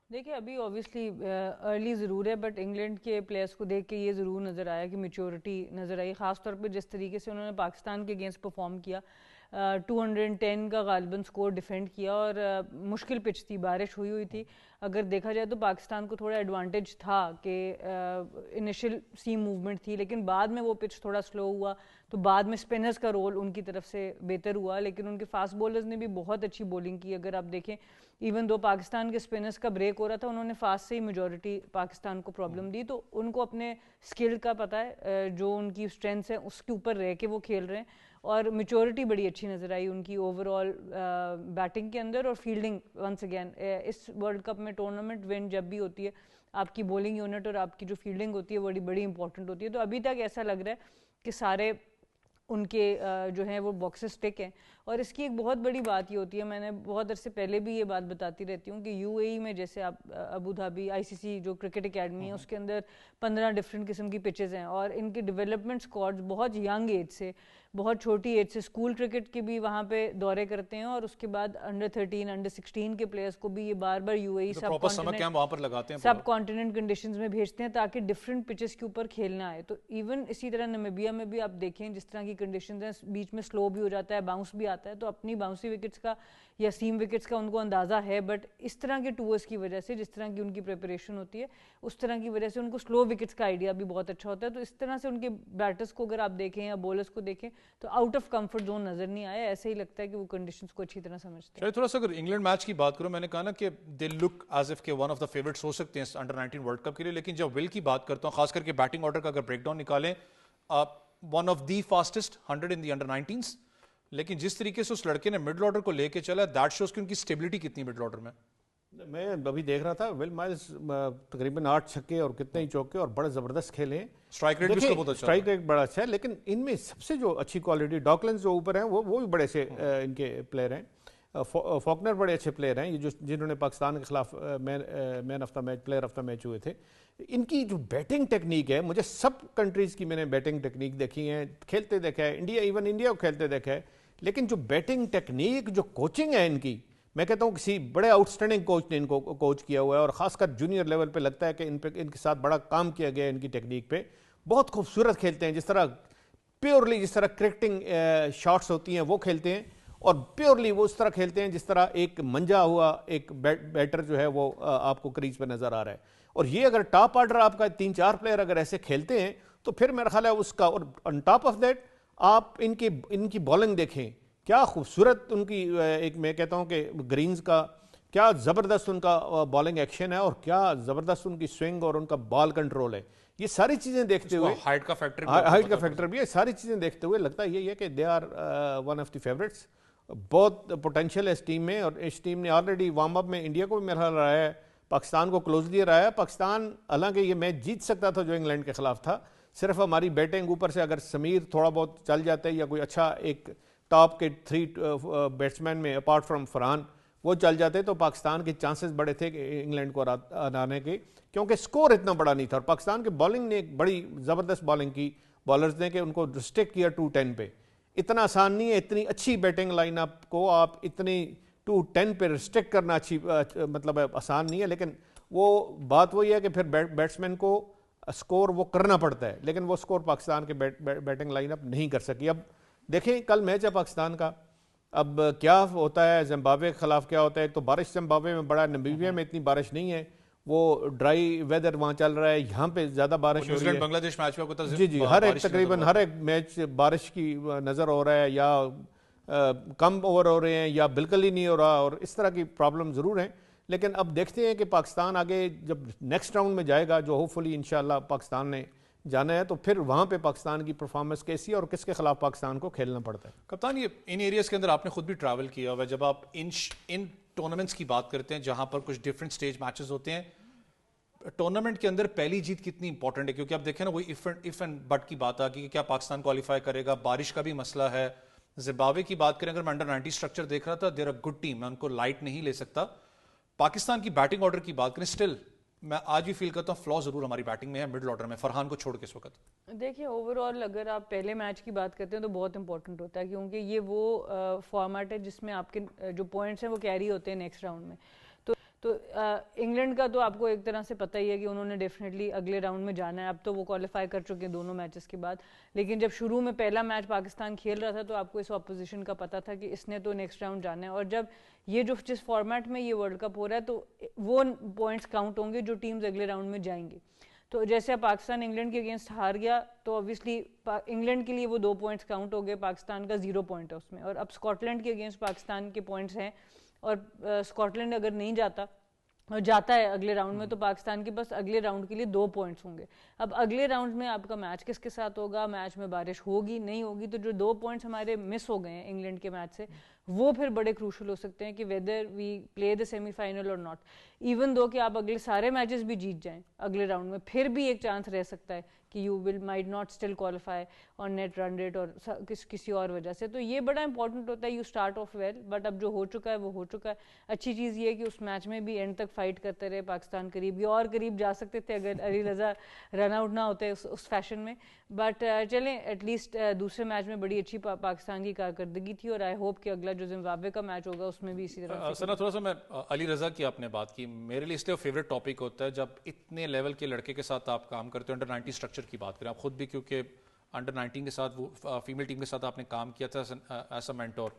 دیکھیں ابھی اوبیسلی ارلی ضرور ہے, بٹ انگلینڈ کے پلیئرس کو دیکھ کے یہ ضرور نظر آیا کہ میچورٹی نظر آئی, خاص طور پہ جس طریقے سے انہوں نے پاکستان کے اگینسٹ پرفارم کیا. 210 کا غالباً سکور ڈیفینڈ کیا اور مشکل پچ تھی, بارش ہوئی تھی. اگر دیکھا جائے تو پاکستان کو تھوڑا ایڈوانٹیج تھا کہ انیشل سیم موومنٹ تھی, لیکن بعد میں وہ پچ تھوڑا سلو ہوا تو بعد میں اسپنرز کا رول ان کی طرف سے بہتر ہوا. لیکن ان کے فاسٹ بولرز نے بھی بہت اچھی بولنگ کی. اگر آپ دیکھیں ایون دو پاکستان کے اسپنرز کا بریک ہو رہا تھا, انہوں نے فاسٹ سے ہی میجورٹی پاکستان کو پرابلم دی. تو ان کو اپنے اسکل کا پتہ ہے, جو ان کی اسٹرینتھس ہیں اس کے اوپر رہ کے وہ کھیل رہے ہیں. اور میچورٹی بڑی اچھی نظر آئی ان کی اوور آل بیٹنگ کے اندر. اور فیلڈنگ ونس اگین اس ورلڈ کپ میں ٹورنامنٹ ون جب بھی ہوتی ہے آپ کی بولنگ یونٹ اور آپ کی جو فیلڈنگ ہوتی ہے بڑی بڑی امپورٹنٹ ہوتی ہے. تو ابھی تک ایسا لگ رہا ہے کہ سارے ان کے جو ہیں وہ باکسز ٹک ہیں. اور اس کی ایک بہت بڑی بات یہ ہوتی ہے, میں نے بہت عرصے پہلے بھی یہ بات بتاتی رہتی ہوں کہ یو اے ای میں جیسے آپ ابو دھابی آئی سی سی جو کرکٹ اکیڈمی ہے اس کے اندر 15 ڈفرینٹ قسم کی پچز ہیں اور ان کے ڈیولپمنٹ اسکواڈز بہت ینگ ایج سے, بہت چھوٹی ایج سے اسکول کرکٹ کے بھی وہاں پہ دورے کرتے ہیں. اور اس کے بعد انڈر 13 انڈر 16 کے پلیئرس کو بھی یہ بار بار U A E subcontinent conditions میں بھیجتے ہیں تاکہ ڈفرینٹ پچز کے اوپر کھیلنا آئے. تو ایون اسی طرح نمیبیا میں بھی آپ دیکھیں جس طرح کی کنڈیشنز ہیں, بیچ میں سلو بھی ہو جاتا ہے, باؤنس بھی آتا ہے, تو اپنی باؤنسی وکٹس کا یا سیم وکٹس کا ان کو اندازہ ہے. بٹ اس طرح کے ٹورز کی وجہ سے جس طرح کی ان کی پریپریشن ہوتی ہے اس طرح کی وجہ سے ان کو سلو وکٹس کا آئیڈیا بھی بہت اچھا ہوتا ہے. تو اس طرح سے ان کے بیٹرز کو اگر آپ دیکھیں یا بولرز کو دیکھیں تو آؤٹ آف کمفرٹ زون نظر نہیں آیا. ایسے ہی لگتا ہے کہ وہ کنڈیشنز کو اچھی طرح سمجھتے ہیں. تھوڑا سا اگر انگلینڈ میچ کی بات کروں, میں نے کہا نا کہ دے لک ایز اف کہ ون آف دا فیوریٹس ہو سکتے ہیں انڈر 19 ورلڈ کپ کے لیے. لیکن جب ول کی بات کرتا ہوں, خاص کر کے بیٹنگ آرڈر کا اگر بریک ڈاؤن نکالیں, one of the fastest 100 in the under 19s. لیکن جس طریقے سے اس لڑکے نے مڈل آرڈر کو لے کے چلا, دیٹ شوز کہ ان کی اسٹیبلٹی کتنی مڈل آرڈر میں. میں ابھی دیکھ رہا تھا ول مائلز تقریباً 8 چھکے اور کتنے ہی چوکے اور بڑے زبردست کھیلے ہیں. اسٹرائک ریٹ بھی اس کا بہت اچھا, اسٹرائک ریٹ بڑا اچھا ہے. لیکن ان میں سب سے جو اچھی کوالٹی ڈاکلنز جو اوپر ہیں وہ بھی بڑے سے ان کے پلیئر ہیں. فاکنر بڑے اچھے پلیئر ہیں, یہ جنہوں نے پاکستان کے خلاف man of the match player of the match ہوئے تھے. ان کی جو بیٹنگ ٹیکنیک ہے, مجھے سب کنٹریز کی میں نے بیٹنگ ٹیکنیک دیکھی ہیں, کھیلتے دیکھا ہے, ایون انڈیا کو کھیلتے دیکھا ہے. لیکن جو بیٹنگ ٹیکنیک جو کوچنگ ہے ان کی, میں کہتا ہوں کسی بڑے آؤٹ اسٹینڈنگ کوچ نے ان کو کوچ کیا ہوا ہے. اور خاص کر جونیئر لیول پہ لگتا ہے کہ ان کے ساتھ بڑا کام کیا گیا ہے ان کی ٹیکنیک پہ. بہت خوبصورت کھیلتے ہیں, جس طرح پیورلی جس طرح کرکٹنگ شاٹس ہوتی ہیں وہ کھیلتے ہیں, اور پیورلی وہ اس طرح کھیلتے ہیں جس طرح ایک منجا ہوا ایک بیٹر جو ہے وہ آپ کو کریز پہ نظر آ رہا ہے. اور یہ اگر ٹاپ آرڈر آپ کا 3-4 پلیئر اگر ایسے کھیلتے ہیں تو پھر میرا خیال ہے اس کا, اور آن ٹاپ آف دیٹ آپ ان کی بالنگ دیکھیں, کیا خوبصورت ان کی ایک, میں کہتا ہوں کہ گرینز کا کیا زبردست ان کا بالنگ ایکشن ہے, اور کیا زبردست ان کی سوئنگ اور ان کا بال کنٹرول ہے. یہ ساری چیزیں دیکھتے ہوئے ہائٹ کا فیکٹر بھی ہے, ساری چیزیں دیکھتے ہوئے لگتا ہے یہ کہ they are one of the favourites. بہت پوٹینشیل ہے اس ٹیم میں, اور اس ٹیم نے آلریڈی وارم اپ میں انڈیا کو بھی میرا خیال رہا ہے, پاکستان کو کلوزلی رہا ہے. پاکستان حالانکہ یہ میچ جیت سکتا تھا جو انگلینڈ کے خلاف تھا, صرف ہماری بیٹنگ اوپر سے اگر سمیر تھوڑا بہت چل جاتے یا کوئی اچھا ایک ٹاپ کے 3 بیٹسمین میں اپارٹ فرام فرحان وہ چل جاتے تو پاکستان کے چانسز بڑے تھے کہ انگلینڈ کو ہرانے کے، کیونکہ سکور اتنا بڑا نہیں تھا، اور پاکستان کے بالنگ نے ایک بڑی زبردست بالنگ کی بالرز نے کہ ان کو ریسٹرکٹ کیا 210 پہ. اتنا آسان نہیں ہے اتنی اچھی بیٹنگ لائن اپ کو آپ اتنی 210 پہ ریسٹرکٹ کرنا اچھی مطلب آسان نہیں ہے، لیکن وہ بات وہی ہے کہ پھر بیٹسمین کو سکور وہ کرنا پڑتا ہے، لیکن وہ سکور پاکستان کے بیٹنگ لائن اپ نہیں کر سکی. اب دیکھیں کل میچ ہے پاکستان کا، اب کیا ہوتا ہے زمبابوے کے خلاف کیا ہوتا ہے. ایک تو بارش زمبابوے میں بڑا، نمیبیا میں اتنی بارش نہیں ہے، وہ ڈرائی ویدر وہاں چل رہا ہے، یہاں پہ زیادہ بارش ہو رہی ہے. بنگلہ دیش میچ میں جی ہر ایک تقریباً ہر ایک میچ بارش کی نظر ہو رہا ہے، یا کم اوور ہو رہے ہیں یا بالکل ہی نہیں ہو رہا، اور اس طرح کی پرابلم ضرور ہیں. لیکن اب دیکھتے ہیں کہ پاکستان آگے جب نیکسٹ راؤنڈ میں جائے گا، جو ہوپ فلی انشاءاللہ پاکستان نے جانا ہے، تو پھر وہاں پہ پاکستان کی پرفارمنس کیسی ہے اور کس کے خلاف پاکستان کو کھیلنا پڑتا ہے. کپتان یہ ان ایریاز کے اندر آپ نے خود بھی ٹریول کیا ہوا ہے، جب آپ ان ٹورنامنٹس کی بات کرتے ہیں جہاں پر کچھ ڈفرینٹ سٹیج میچز ہوتے ہیں، ٹورنامنٹ کے اندر پہلی جیت کتنی امپورٹنٹ ہے؟ کیونکہ آپ دیکھیں نا وہی اف اینڈ بٹ کی بات آ گئی کہ کیا پاکستان کوالیفائی کرے گا، بارش کا بھی مسئلہ ہے. زمبابوے کی بات کریں، اگر میں انڈر 90 اسٹرکچر دیکھ رہا تھا، دیر اے گڈ ٹیم، میں ان کو لائٹ نہیں لے سکتا. پاکستان کی بیٹنگ آرڈر کی بات کریں، اسٹل میں آج بھی فیل کرتا ہوں فلا ضرور ہماری بیٹنگ میں ہے مڈل آرڈر میں، فرحان کو چھوڑ کے اس وقت. دیکھیں اوور آل اگر آپ پہلے میچ کی بات کرتے ہیں تو بہت امپورٹنٹ ہوتا ہے، کیونکہ یہ وہ فارمیٹ ہے جس میں آپ کے جو پوائنٹس ہیں وہ کیری ہوتے ہیں نیکسٹ راؤنڈ میں. تو انگلینڈ کا تو آپ کو ایک طرح سے پتہ ہی ہے کہ انہوں نے ڈیفینیٹلی اگلے راؤنڈ میں جانا ہے. اب تو وہ کوالیفائی کر چکے ہیں دونوں میچز کے بعد، لیکن جب شروع میں پہلا میچ پاکستان کھیل رہا تھا تو آپ کو اس اپوزیشن کا پتہ تھا کہ اس نے تو نیکسٹ راؤنڈ جانا ہے. اور جب یہ جس فارمیٹ میں یہ ورلڈ کپ ہو رہا ہے تو وہ پوائنٹس کاؤنٹ ہوں گے جو ٹیمز اگلے راؤنڈ میں جائیں گی. تو جیسے اب پاکستان انگلینڈ کے اگینسٹ ہار گیا تو اوبیسلی انگلینڈ کے لیے وہ 2 پوائنٹس کاؤنٹ ہو گئے، پاکستان کا 0 پوائنٹ ہے اس میں. اور اب اسکاٹ لینڈ کے اگینسٹ پاکستان کے پوائنٹس ہیں، اور اسکاٹ لینڈ اگر نہیں جاتا اور جاتا ہے اگلے راؤنڈ میں تو پاکستان کے پاس اگلے راؤنڈ کے لیے 2 پوائنٹس ہوں گے. اب اگلے راؤنڈ میں آپ کا میچ کس کے ساتھ ہوگا، میچ میں بارش ہوگی نہیں ہوگی، تو جو 2 پوائنٹس ہمارے مس ہو گئے ہیں انگلینڈ کے میچ سے وہ پھر بڑے کروشل ہو سکتے ہیں کہ whether we play the semi final اور ناٹ. ایون دو کہ آپ اگلے سارے میچز بھی جیت جائیں اگلے راؤنڈ میں، پھر بھی ایک چانس رہ سکتا ہے کہ you will might not still qualify on net run rate اور کسی اور وجہ سے. تو یہ بڑا امپورٹنٹ ہوتا ہے you start off well, but اب جو ہو چکا ہے وہ ہو چکا ہے. اچھی چیز یہ ہے کہ اس میچ میں بھی اینڈ تک فائٹ کرتے رہے پاکستان، قریب یہ اور قریب جا سکتے تھے اگر علی رضا رن آؤٹ نہ ہوتے اس فیشن میں. بٹ چلیں ایٹ لیسٹ دوسرے میچ میں بڑی اچھی پاکستان کی کارکردگی تھی، اور آئی ہوپ کہ اگلا جو زمبابوے کا میچ ہوگا اس میں بھی اسی طرح. سر تھوڑا سا میں علی رضا کی آپ نے بات کی، میرے لیے اس لیے فیوریٹ ٹاپک ہوتا ہے جب اتنے لیول کے لڑکے کے ساتھ آپ کام کرتے ہو. انڈر 90 اسٹرکچر کی بات کریں آپ خود بھی، کیونکہ انڈر 19 کے ساتھ وہ فیمیل ٹیم کے ساتھ آپ نے کام کیا تھا ایز اے مینٹور.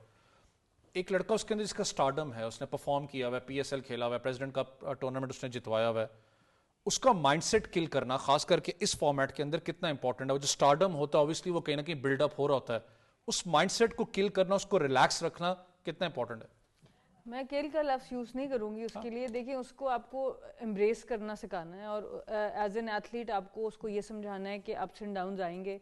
ایک لڑکا اس کے اندر جس کا اسٹارڈم ہے، اس نے پرفارم کیا ہوا ہے، پی ایس ایل کھیلا ہوا ہے، پریزیڈنٹ کا ٹورنامنٹ اس نے جتوایا ہوا ہے، اس کا مائنڈ سیٹ کل کرنا خاص کر کے اس فارمیٹ کے اندر کتنا امپورٹنٹ ہے. وہ جو اسٹارڈم ہوتا ہے اوبیسلی وہ کہیں نہ کہیں بلڈ اپ ہو رہا ہوتا ہے، اس مائنڈ سیٹ کو کل کرنا، اس کو ریلیکس رکھنا کتنا امپورٹنٹ ہے؟ میں کل کا لفظ یوز نہیں کروں گی اس کے لیے. دیکھیں اس کو آپ کو امبریس کرنا سکھانا ہے، اور ایز این ایتھلیٹ آپ کو اس کو یہ سمجھانا ہے کہ اپس اینڈ ڈاؤنز آئیں گے.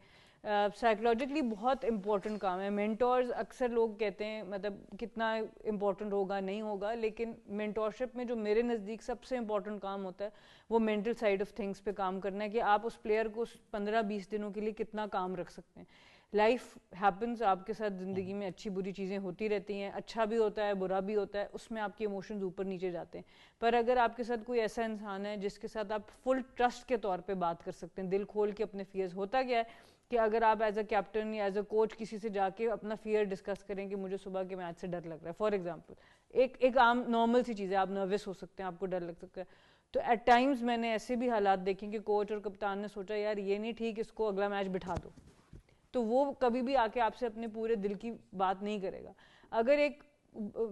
سائیکولوجیکلی بہت امپورٹنٹ کام ہے. مینٹورز اکثر لوگ کہتے ہیں مطلب کتنا امپورٹنٹ ہوگا نہیں ہوگا، لیکن مینٹورشپ میں جو میرے نزدیک سب سے امپورٹنٹ کام ہوتا ہے وہ مینٹل سائڈ آف تھنگس پہ کام کرنا ہے، کہ آپ اس پلیئر کو 15-20 دنوں کے لیے کتنا کام رکھ سکتے ہیں. لائف ہیپنس، آپ کے ساتھ زندگی میں اچھی بری چیزیں ہوتی رہتی ہیں، اچھا بھی ہوتا ہے برا بھی ہوتا ہے، اس میں آپ کے ایموشنز اوپر نیچے جاتے ہیں. پر اگر آپ کے ساتھ کوئی ایسا انسان ہے جس کے ساتھ آپ فل ٹرسٹ کے طور پہ بات کر سکتے ہیں، دل کھول کے اپنے فیئرز، ہوتا کیا ہے کہ اگر آپ ایز اے کیپٹن یا ایز اے کوچ کسی سے جا کے اپنا فیئر ڈسکس کریں کہ مجھے صبح کے میچ سے ڈر لگ رہا ہے، فار ایگزامپل ایک عام نارمل سی چیز ہے، آپ نروس ہو سکتے ہیں، آپ کو ڈر لگ سکتا ہے. تو ایٹ ٹائمز میں نے ایسے بھی حالات دیکھیں کہ کوچ اور کپتان نے سوچا یار یہ نہیں ٹھیک، اس کو اگلا میچ بٹھا دو، تو وہ کبھی بھی آ کے آپ سے اپنے پورے دل کی بات نہیں کرے گا. اگر ایک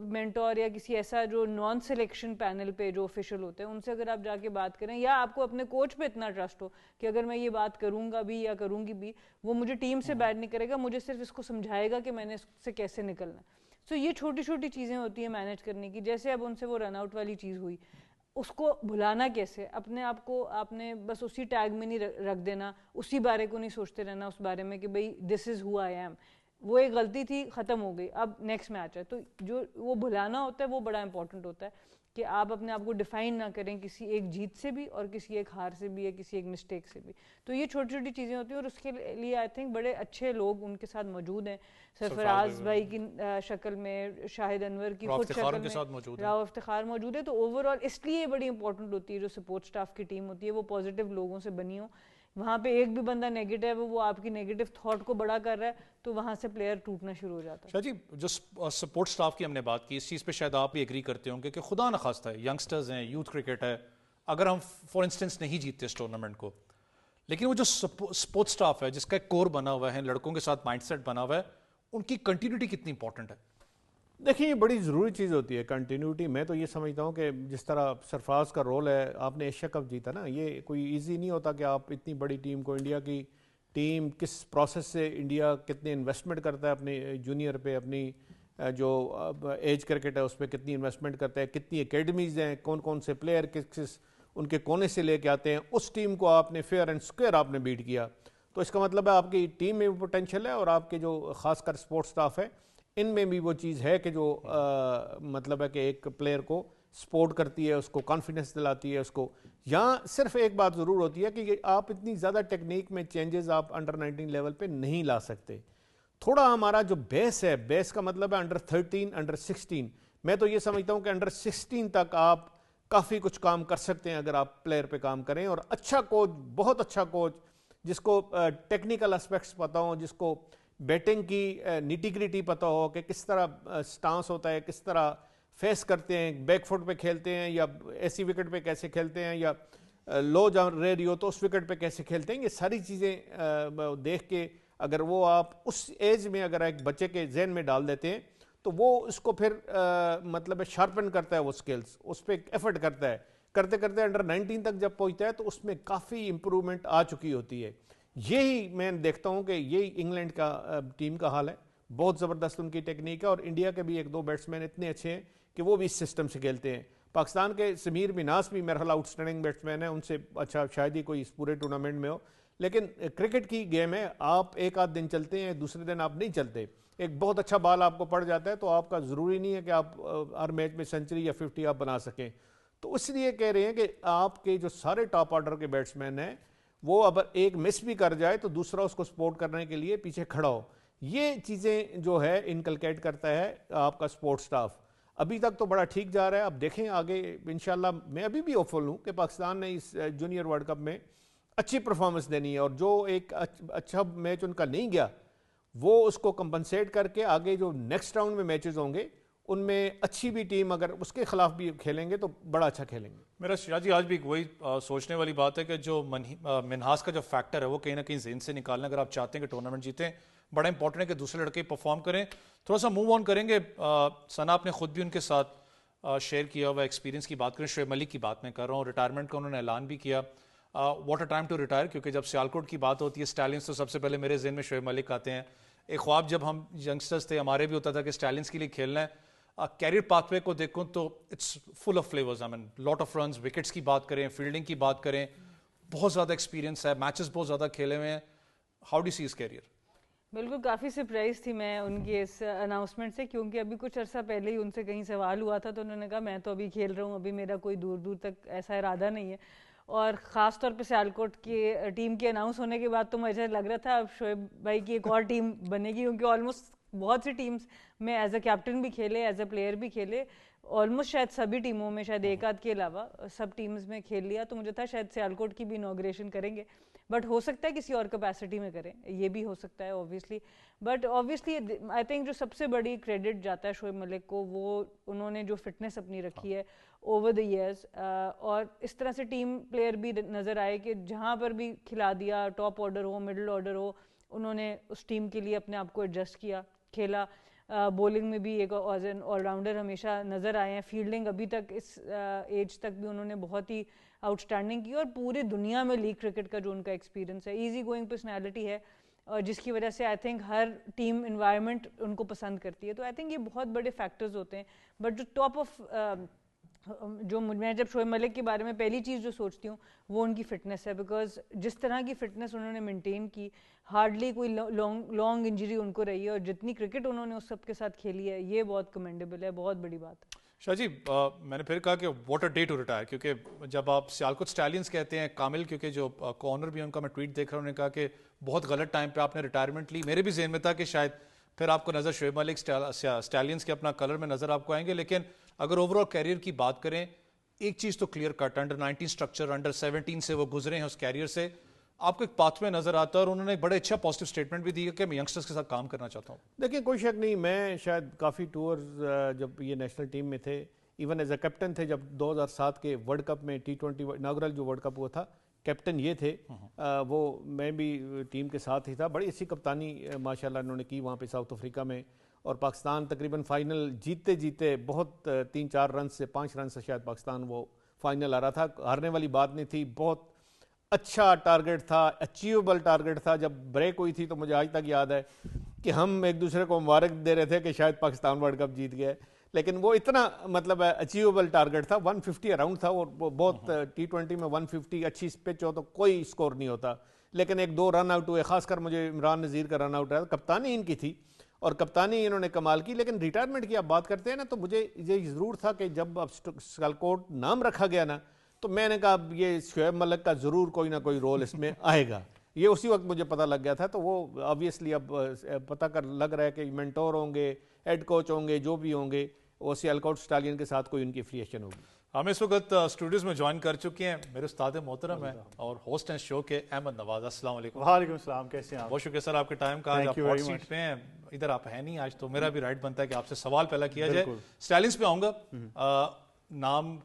مینٹور یا کسی ایسا جو نان سلیکشن پینل پہ جو آفیشل ہوتے ہیں ان سے اگر آپ جا کے بات کریں، یا آپ کو اپنے کوچ پہ اتنا ٹرسٹ ہو کہ اگر میں یہ بات کروں گا بھی یا کروں گی بھی، وہ مجھے ٹیم سے بیٹ نہیں کرے گا، مجھے صرف اس کو سمجھائے گا کہ میں نے اس سے کیسے نکلنا. سو یہ چھوٹی چھوٹی چیزیں ہوتی ہیں مینیج کرنے کی. جیسے اب ان سے وہ رن آؤٹ والی چیز ہوئی، اس کو بھلانا کیسے؟ اپنے آپ کو آپ نے بس اسی ٹیگ میں نہیں رکھ دینا، اسی بارے کو نہیں سوچتے رہنا اس بارے میں کہ بھئی دس از ہو آئی ایم. وہ ایک غلطی تھی, ختم ہو گئی, اب نیکسٹ میچ ہے. تو جو وہ بھلانا ہوتا ہے وہ بڑا امپورٹنٹ ہوتا ہے کہ آپ اپنے آپ کو ڈیفائن نہ کریں کسی ایک جیت سے بھی اور کسی ایک ہار سے بھی یا کسی ایک مسٹیک سے بھی. تو یہ چھوٹی چھوٹی چیزیں ہوتی ہیں, اور اس کے لیے آئی تھنک بڑے اچھے لوگ ان کے ساتھ موجود ہیں, سرفراز بھائی کی شکل میں, شاہد انور کی خود شکل میں, راؤ افتخار موجود ہے. تو اوور آل اس لیے بڑی امپورٹنٹ ہوتی ہے جو سپورٹ اسٹاف کی ٹیم ہوتی ہے وہ پازیٹیو لوگوں سے بنی ہو. وہاں پہ ایک بھی بندہ نیگیٹو ہے, وہ آپ کی نیگیٹو تھاٹ کو بڑا کر رہا ہے, تو وہاں سے پلیئر ٹوٹنا شروع ہو جاتا ہے. شاہ جی, جو سپورٹ سٹاف کی ہم نے بات کی, اس چیز پہ شاید آپ بھی ایگری کرتے ہوں گے کہ خدا نخواستہ ہے, ینگسٹرز ہیں, یوتھ کرکٹ ہے, اگر ہم فار انسٹنس نہیں جیتتے اس ٹورنامنٹ کو, لیکن وہ جو سپورٹ سٹاف ہے جس کا ایک کور بنا ہوا ہے, لڑکوں کے ساتھ مائنڈ سیٹ بنا ہوا ہے, ان کی کنٹینیوٹی کتنی امپورٹنٹ ہے؟ دیکھیں یہ بڑی ضروری چیز ہوتی ہے کنٹینیوٹی. میں تو یہ سمجھتا ہوں کہ جس طرح سرفراز کا رول ہے, آپ نے ایشیا کپ جیتا نا, یہ کوئی ایزی نہیں ہوتا کہ آپ اتنی بڑی ٹیم کو, انڈیا کی ٹیم کس پروسیس سے انڈیا کتنے انویسٹمنٹ کرتا ہے اپنے جونیئر پہ, اپنی جو ایج کرکٹ ہے اس پہ کتنی انویسٹمنٹ کرتا ہے, کتنی اکیڈمیز ہیں, کون کون سے پلیئر کس ان کے کونے سے لے کے آتے ہیں, اس ٹیم کو آپ نے فیئر اینڈ اسکوئر آپ نے بیٹ کیا. تو اس کا مطلب ہے آپ کی ٹیم میں بھی پوٹینشیل ہے, اور آپ کے جو خاص کر سپورٹ سٹاف ہے ان میں بھی وہ چیز ہے کہ جو مطلب ہے کہ ایک پلیئر کو سپورٹ کرتی ہے, اس کو کانفیڈنس دلاتی ہے اس کو. یہاں صرف ایک بات ضرور ہوتی ہے کہ آپ اتنی زیادہ ٹیکنیک میں چینجز آپ انڈر 19 لیول پہ نہیں لا سکتے. تھوڑا ہمارا جو بیس ہے, بیس کا مطلب ہے انڈر 13, انڈر 16. میں تو یہ سمجھتا ہوں کہ انڈر 16 تک آپ کافی کچھ کام کر سکتے ہیں اگر آپ پلیئر پہ کام کریں, اور اچھا کوچ, بہت اچھا کوچ جس کو ٹیکنیکل اسپیکٹس پتہ ہوں, جس کو بیٹنگ کی نیٹی گریٹی پتہ ہو کہ کس طرح سٹانس ہوتا ہے, کس طرح فیس کرتے ہیں, بیک فٹ پہ کھیلتے ہیں یا ایسی وکٹ پہ کیسے کھیلتے ہیں, یا لو جب رہ رہی ہو تو اس وکٹ پہ کیسے کھیلتے ہیں. یہ ساری چیزیں دیکھ کے اگر وہ آپ اس ایج میں اگر ایک بچے کے ذہن میں ڈال دیتے ہیں تو وہ اس کو پھر مطلب شارپن کرتا ہے, وہ سکلز اس پہ ایفرٹ کرتا ہے, کرتے کرتے انڈر 19 تک جب پہنچتا ہے تو اس میں کافی امپرومنٹ آ چکی ہوتی ہے. یہی میں دیکھتا ہوں کہ یہی انگلینڈ کا ٹیم کا حال ہے, بہت زبردست ان کی ٹیکنیک ہے, اور انڈیا کے بھی ایک دو بیٹسمین اتنے اچھے ہیں کہ وہ بھی اس سسٹم سے کھیلتے ہیں. پاکستان کے سمیر مناس بھی میرا خیال آؤٹ اسٹینڈنگ بیٹسمین ہے, ان سے اچھا شاید ہی کوئی اس پورے ٹورنامنٹ میں ہو. لیکن کرکٹ کی گیم ہے, آپ ایک آدھ دن چلتے ہیں, دوسرے دن آپ نہیں چلتے. ایک بہت اچھا بال آپ کو پڑ جاتا ہے تو آپ کا ضروری نہیں ہے کہ آپ ہر میچ میں سنچری یا 50 آپ بنا سکیں. تو اس لیے کہہ رہے ہیں کہ آپ کے جو سارے ٹاپ آرڈر کے بیٹسمین ہیں وہ اب ایک مس بھی کر جائے تو دوسرا اس کو سپورٹ کرنے کے لیے پیچھے کھڑا ہو. یہ چیزیں جو ہے انکلکیٹ کرتا ہے آپ کا سپورٹ سٹاف. ابھی تک تو بڑا ٹھیک جا رہا ہے, اب دیکھیں آگے انشاءاللہ. میں ابھی بھی ہوپفل ہوں کہ پاکستان نے اس جونیئر ورلڈ کپ میں اچھی پرفارمنس دینی ہے, اور جو ایک اچھا میچ ان کا نہیں گیا وہ اس کو کمپنسیٹ کر کے آگے جو نیکسٹ راؤنڈ میں میچز ہوں گے ان میں اچھی بھی ٹیم اگر اس کے خلاف بھی کھیلیں گے تو بڑا اچھا کھیلیں گے. میرا شاہ جی آج بھی وہی سوچنے والی بات ہے کہ جو منہاس کا جو فیکٹر ہے وہ کہیں نہ کہیں ذہن سے نکالنا, اگر آپ چاہتے ہیں کہ ٹورنامنٹ جیتیں, بڑا امپورٹنٹ ہے کہ دوسرے لڑکے پرفارم کریں. تھوڑا سا موو آن کریں گے. ثنا آپ نے خود بھی ان کے ساتھ شیئر کیا ہوا ایکسپیرینس کی بات کریں, شعیب ملک کی بات میں کر رہا ہوں, ریٹائرمنٹ کا انہوں نے اعلان بھی کیا. What a time to retire, کیونکہ جب سیالکوٹ کی بات ہوتی ہے اسٹیلنس تو سب سے پہلے میرے ذہن میں شعیب ملک آتے ہیں. ایک خواب جب ہم ینگسٹرز تھے ہمارے بھی ہوتا تھا کہ اسٹیلنس کے لیے کھیلنا ہے. کیریئر پاتھ وے کو دیکھوں تو it's full of flavours, I mean lot of runs, wickets کی بات کریں, فیلڈنگ کی بات کریں, بہت زیادہ ایکسپیرینس ہے, میچز بہت زیادہ کھیلے ہوئے ہیں. How do see his career? بالکل کافی سرپرائز تھی میں ان کی اس اناؤنسمنٹ سے, کیونکہ ابھی کچھ عرصہ پہلے ہی ان سے کہیں سوال ہوا تھا تو انہوں نے کہا میں تو ابھی کھیل رہا ہوں, ابھی میرا کوئی دور دور تک ایسا ارادہ نہیں ہے. اور خاص طور پہ سیالکوٹ کی ٹیم کے اناؤنس ہونے کے بعد تو مجھے لگ رہا تھا اب شعیب بھائی کی ایک اور ٹیم بنے گی, کیونکہ آلموسٹ بہت سی ٹیمز میں ایز اے کیپٹن بھی کھیلے, ایز اے پلیئر بھی کھیلے, آلموسٹ شاید سبھی ٹیموں میں, شاید ایک آدھ کے علاوہ سب ٹیمز میں کھیل لیا. تو مجھے تھا شاید سیالکوٹ کی بھی انوگریشن کریں گے, بٹ ہو سکتا ہے کسی اور کیپیسٹی میں کریں, یہ بھی ہو سکتا ہے obviously. But obviously I think جو سب سے بڑی کریڈٹ جاتا ہے شعیب ملک کو, وہ انہوں نے جو فٹنس اپنی رکھی ہے اوور دا ایئرس, اور اس طرح سے ٹیم پلیئر بھی نظر آئے کہ جہاں پر بھی کھلا دیا, ٹاپ آرڈر ہو, مڈل آرڈر ہو, انہوں نے اس ٹیم کے لیے اپنے آپ کو ایڈجسٹ کیا, کھیلا. بولنگ میں بھی ایک آل راؤنڈر ہمیشہ نظر آئے ہیں. فیلڈنگ ابھی تک اس ایج تک بھی انہوں نے بہت ہی آؤٹ اسٹینڈنگ کی, اور پوری دنیا میں لیگ کرکٹ کا جو ان کا ایکسپیرینس ہے, ایزی گوئنگ پرسنالٹی ہے, اور جس کی وجہ سے I think Hare team environment in کو پسند کرتی ہے. تو آئی تھنک یہ بہت بڑے فیکٹرز ہوتے ہیں. بٹ جو ٹاپ آف جو میں جب شعیب ملک کے بارے میں پہلی چیز جو سوچتی ہوں وہ ان کی فٹنس ہے, بیکاز جس طرح کی فٹنس انہوں نے مینٹین کی, ہارڈلی کوئی لانگ انجری ان کو رہی ہے, اور جتنی کرکٹ انہوں نے اس سب کے ساتھ کھیلی ہے یہ بہت کمینڈیبل ہے, بہت بڑی بات ہے. شاہ جی میں نے پھر کہا کہ what a day to retire, کیونکہ جب آپ سیالکوٹ اسٹیلینز کہتے ہیں, کامل کیونکہ جو کارنر بھی ان کا میں ٹویٹ دیکھ رہا ہوں, انہوں نے کہا کہ بہت غلط ٹائم پہ آپ نے ریٹائرمنٹ لی. میرے بھی ذہن میں تھا کہ شاید پھر آپ کو نظر شعیب ملک اسٹیلینز کے اپنا کلر میں نظر آپ کو آئیں گے, لیکن اگر اوور آل کیریئر کی بات کریں ایک چیز تو clear cut, under 19 structure, under 17 سے وہ گزرے ہیں اس کیریئر سے, آپ کو ایک پاتھ میں نظر آتا ہے, اور انہوں نے بڑے اچھا پازیٹیو اسٹیٹمنٹ بھی دی کہ میں ینگسٹرز کے ساتھ کام کرنا چاہتا ہوں. دیکھیں کوئی شک نہیں, میں شاید کافی ٹورز جب یہ نیشنل ٹیم میں تھے, ایون ایز اے کیپٹن تھے, جب 2007 کے ورلڈ کپ میں T20 اناگرل جو ورلڈ کپ ہوا تھا, کیپٹن یہ تھے, وہ میں بھی ٹیم کے ساتھ ہی تھا. بڑی اچھی کپتانی ماشاءاللہ انہوں نے کی وہاں پہ ساؤتھ افریقہ میں, اور پاکستان تقریباً فائنل جیتے بہت 3-4 رن سے 5 رن سے شاید پاکستان وہ فائنل آ رہا تھا. ہارنے والی بات نہیں تھی, بہت اچھا ٹارگٹ تھا, اچیویبل ٹارگٹ تھا. جب بریک ہوئی تھی تو مجھے آج تک یاد ہے کہ ہم ایک دوسرے کو مبارک دے رہے تھے کہ شاید پاکستان ورلڈ کپ جیت گئے, لیکن وہ اتنا مطلب اچیویبل ٹارگٹ تھا. 150 اراؤنڈ تھا, اور بہت T20 میں 150 اچھی پچ ہو تو کوئی اسکور نہیں ہوتا, لیکن 1-2 رن آؤٹ ہوئے. خاص کر مجھے عمران نذیر کا رن آؤٹ رہا, کپتانی ان کی تھی اور کپتانی انہوں نے کمال کی. لیکن ریٹائرمنٹ کی آپ بات کرتے ہیں نا, تو مجھے یہ ضرور تھا کہ جب اب سیالکوٹ نام رکھا گیا نا, تو میں نے کہا یہ شعیب ملک کا ضرور کوئی نہ کوئی رول اس میں آئے گا. یہ اسی وقت مجھے پتہ لگ گیا تھا. تو وہ آبویسلی اب پتہ لگ رہا ہے کہ مینٹور ہوں گے, ہیڈ کوچ ہوں گے, جو بھی ہوں گے, وہ سیالکوٹ اسٹالین کے ساتھ کوئی ان کی افیلیشن ہوگی. ہم اس وقت اسٹوڈیوز میں جوائن کر چکے ہیں میرے استاد محترم ہیں اور ہوسٹ ہیں شو کے احمد نواز. السلام علیکم. وعلیکم السلام, کیسے ہیں آپ؟ بہت شکریہ سر آپ کے ٹائم کا. آج آپ ہاٹ سیٹ پہ ہیں, ادھر آپ ہیں نہیں آج, تو میرا بھی رائٹ بنتا ہے کہ آپ سے سوال پہلا کیا جائے. اسٹیلنز پہ آؤں گا. نام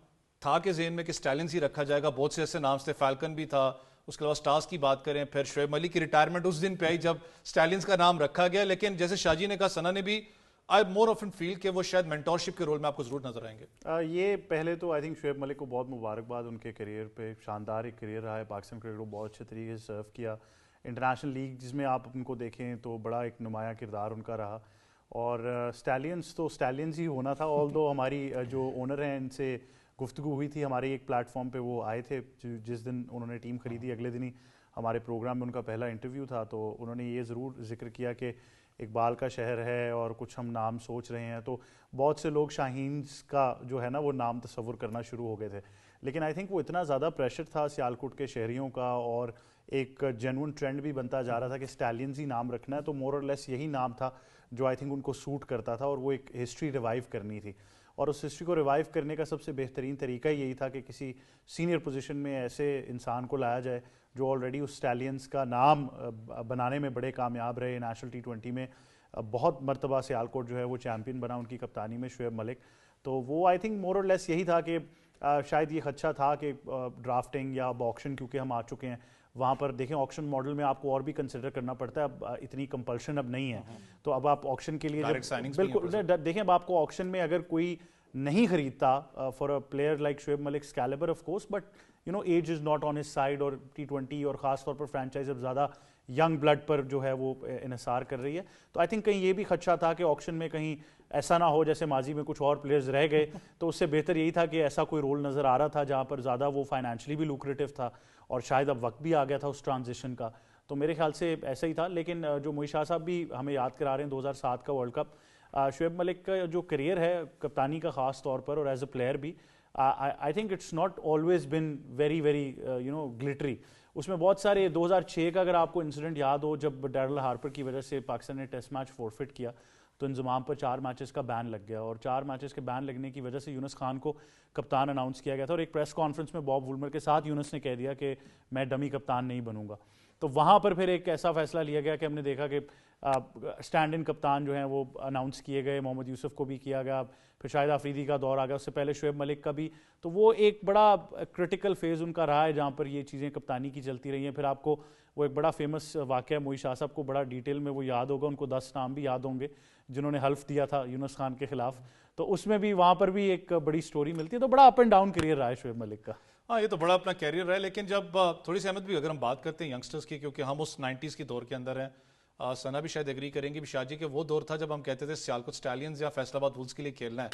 تھا کہ ذہن میں کہ اسٹیلنز ہی رکھا جائے گا, بہت سے ایسے نام تھے, فالکن بھی تھا, اس کے علاوہ سٹارز کی بات کریں, پھر شعیب ملک کی ریٹائرمنٹ اس دن پہ آئی جب اسٹیلنز کا نام رکھا گیا. لیکن جیسے شاہ جی نے کہا, ثنا نے بھی, آئی مور آفن فیل کہ وہ شاید مینٹورشپ کے رول میں آپ کو ضرور نظر آئیں گے. یہ پہلے تو آئی تھنک شعیب ملک کو بہت مبارکباد ان کے کیریئر پہ. شاندار ایک کیریئر رہا ہے, پاکستان کرکٹ کو بہت اچھے طریقے سے سرو کیا. انٹرنیشنل لیگ جس میں آپ ان کو دیکھیں تو بڑا ایک نمایاں کردار ان کا رہا. اور اسٹیلینز تو اسٹیلینز ہی ہونا تھا. آل دو ہماری جو اونر ہیں ان سے گفتگو ہوئی تھی ہمارے ایک پلیٹ فارم پہ, وہ آئے تھے جس دن انہوں نے ٹیم خریدی, اگلے دن ہی ہمارے پروگرام میں ان کا پہلا انٹرویو تھا. تو انہوں نے یہ ضرور ذکر کیا کہ اقبال کا شہر ہے اور کچھ ہم نام سوچ رہے ہیں. تو بہت سے لوگ شاہینز کا جو ہے نا وہ نام تصور کرنا شروع ہو گئے تھے, لیکن آئی تھنک وہ اتنا زیادہ پریشر تھا سیالکوٹ کے شہریوں کا, اور ایک جینون ٹرینڈ بھی بنتا جا رہا تھا کہ اسٹیلینز ہی نام رکھنا ہے, تو مور اور لیس یہی نام تھا جو آئی تھنک ان کو سوٹ کرتا تھا, اور وہ ایک ہسٹری ریوائیو کرنی تھی. اور اس ہسٹری کو ریوائیو کرنے کا سب سے بہترین طریقہ یہی تھا کہ کسی سینئر پوزیشن میں ایسے انسان کو لایا جائے جو آلریڈی اس اسٹیلینز کا نام بنانے میں بڑے کامیاب رہے. نیشنل T20 میں بہت مرتبہ سیالکوٹ جو ہے وہ چیمپئن بنا ان کی کپتانی میں, شعیب ملک. تو وہ آئی تھنک مور اور لیس یہی تھا کہ شاید یہ خدشہ تھا کہ ڈرافٹنگ یا اب آکشن, کیونکہ ہم آ چکے ہیں وہاں پر, دیکھیں آکشن ماڈل میں آپ کو اور بھی کنسیڈر کرنا پڑتا ہے, اب اتنی کمپلشن اب نہیں ہے. تو اب آپ آکشن کے لیے بالکل دیکھیں, اب آپ کو آکشن میں اگر کوئی نہیں خریدتا for a player like Shoaib Malik calibre of course, but you know age is not on his side, اور T20 اور خاص طور پر فرینچائز اب زیادہ ینگ بلڈ پر جو ہے وہ انحصار کر رہی ہے. تو آئی تھنک کہیں یہ بھی خدشہ تھا کہ آکشن میں کہیں ایسا نہ ہو جیسے ماضی میں کچھ اور پلیئرز رہ گئے, تو اس سے بہتر یہی تھا کہ ایسا کوئی رول نظر آ رہا تھا جہاں پر زیادہ وہ فائنینشلی بھی لوکریٹو تھا, اور شاید اب وقت بھی آ گیا تھا اس ٹرانزیشن کا. تو میرے خیال سے ایسا ہی تھا. لیکن جو موئی شاہ صاحب بھی ہمیں یاد کرا رہے ہیں 2007 کا ورلڈ کپ, شعیب ملک کا جو کریئر ہے کپتانی کا خاص طور پر, اور ایز اے پلیئر بھی, I think it's not always been very very you know glittery. اس میں بہت سارے 2006 کا اگر آپ کو انسیڈنٹ یاد ہو, جب ڈیرل ہارپر کی وجہ سے پاکستان نے ٹیسٹ میچ فورفٹ کیا, تو انضمام پر 4 میچز کا بین لگ گیا, اور 4 میچز کے بین لگنے کی وجہ سے یونس خان کو کپتان اناؤنس کیا گیا تھا, اور ایک پریس کانفرنس میں باب وولمر کے ساتھ یونس نے کہہ دیا کہ میں ڈمی کپتان نہیں بنوں گا. تو وہاں پر پھر ایک ایسا فیصلہ لیا گیا کہ ہم نے دیکھا کہ اسٹینڈ ان کپتان جو ہیں وہ اناؤنس کیے گئے, محمد یوسف کو بھی کیا گیا, پھر شاہد آفریدی کا دور آ گیا, اس سے پہلے شعیب ملک کا بھی. تو وہ ایک بڑا کرٹیکل فیز ان کا رہا ہے جہاں پر یہ چیزیں کپتانی کی چلتی رہی ہیں. پھر آپ کو وہ ایک بڑا فیمس واقعہ موئی شاہ صاحب کو بڑا ڈیٹیل میں وہ یاد ہوگا, ان کو 10 نام بھی یاد ہوں گے جنہوں نے حلف دیا تھا یونس خان کے خلاف. تو اس میں بھی وہاں پر بھی ایک بڑی سٹوری ملتی ہے. تو بڑا اپ اینڈ ڈاؤن کیریئر رہا ہے شعیب ملک کا. ہاں, یہ تو بڑا اپنا کیریئر رہا ہے. لیکن جب تھوڑی سی احمد بھی اگر ہم بات کرتے ہیں ینگسٹرز کی, کیونکہ ہم اس 90s کی دور کے اندر ہیں, ثنا بھی شاید ایگری کریں گی شاہ جی کہ وہ دور تھا جب ہم کہتے تھے سیالکوٹ اسٹیلینز یا فیصل آباد وولز کے لیے کھیلنا ہے.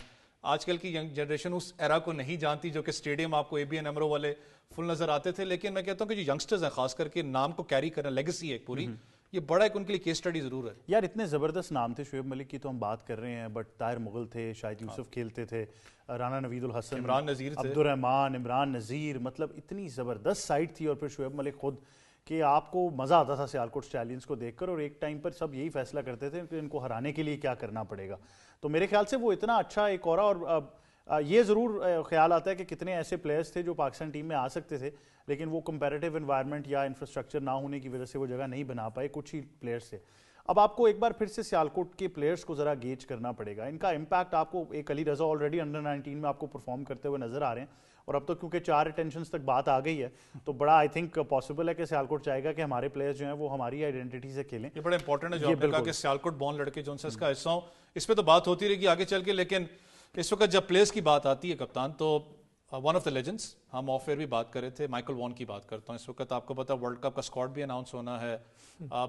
آج کل کی ینگ جنریشن اس ایرا کو نہیں جانتی جو کہ اسٹیڈیم آپ کو ABN AMRO والے فل نظر آتے تھے. لیکن میں کہتا ہوں کہ جو ینگسٹرز ہیں خاص کر کے نام کو کیری کرنا, لیگسی ہے ایک پوری, یہ بڑا ایک ان کے لیے کیس اسٹڈی ضرور ہے. یار اتنے زبردست نام تھے شعیب ملک کی تو ہم بات کر رہے ہیں, بٹ طاہر مغل تھے, شاہد یوسف کھیلتے تھے, رانا نوید الحسن, عمران نذیر تھے, عبدالرحمان, عمران نذیر, مطلب اتنی زبردست سائڈ تھی. اور پھر شعیب ملک خود کہ آپ کو مزہ آتا تھا سیالکوٹ اسٹیلینز کو دیکھ کر, اور ایک ٹائم پر سب یہی فیصلہ کرتے تھے کہ ان کو ہرانے کے لیے کیا کرنا پڑے گا. تو میرے خیال سے وہ اتنا اچھا ایک اور یہ ضرور خیال آتا ہے کہ کتنے ایسے پلیئرز تھے جو پاکستان ٹیم میں آ سکتے تھے, لیکن وہ کمپیریٹیو انوائرمنٹ یا انفراسٹرکچر نہ ہونے کی وجہ سے وہ جگہ نہیں بنا پائے, کچھ ہی پلیئرز تھے. اب آپ کو ایک بار پھر سے سیالکوٹ کے پلیئرز کو ذرا گیج کرنا پڑے گا, ان کا امپیکٹ آپ کو, ایک علی رضا آلریڈی انڈر-19 میں آپ کو پرفارم کرتے ہوئے نظر آ رہے ہیں, اور اب تو کیونکہ 4 ریٹینشنز تک بات آ گئی ہے تو بڑا آئی تھنک پاسبل ہے کہ سیالکوٹ چاہے گا کہ ہمارے پلیئرز جو ہیں وہ ہماری آئیڈینٹی سے کھیلیں. یہ بڑا امپورٹنٹ ہے جو آپ نے کہا کہ سیالکوٹ بورن لڑکے جو ان سے اس کا حصہ ہوں, اس پہ تو بات ہوتی رہے گی آگے چل کے. لیکن اس وقت جب پلیئرز کی بات آتی ہے کپتان, تو ون آف دا لیجنڈس, ہم آف ایئر بھی بات کر رہے تھے, مائیکل وان کی بات کرتا ہوں. اس وقت آپ کو پتا ورلڈ کپ کا اسکواڈ بھی اناؤنس ہونا ہے,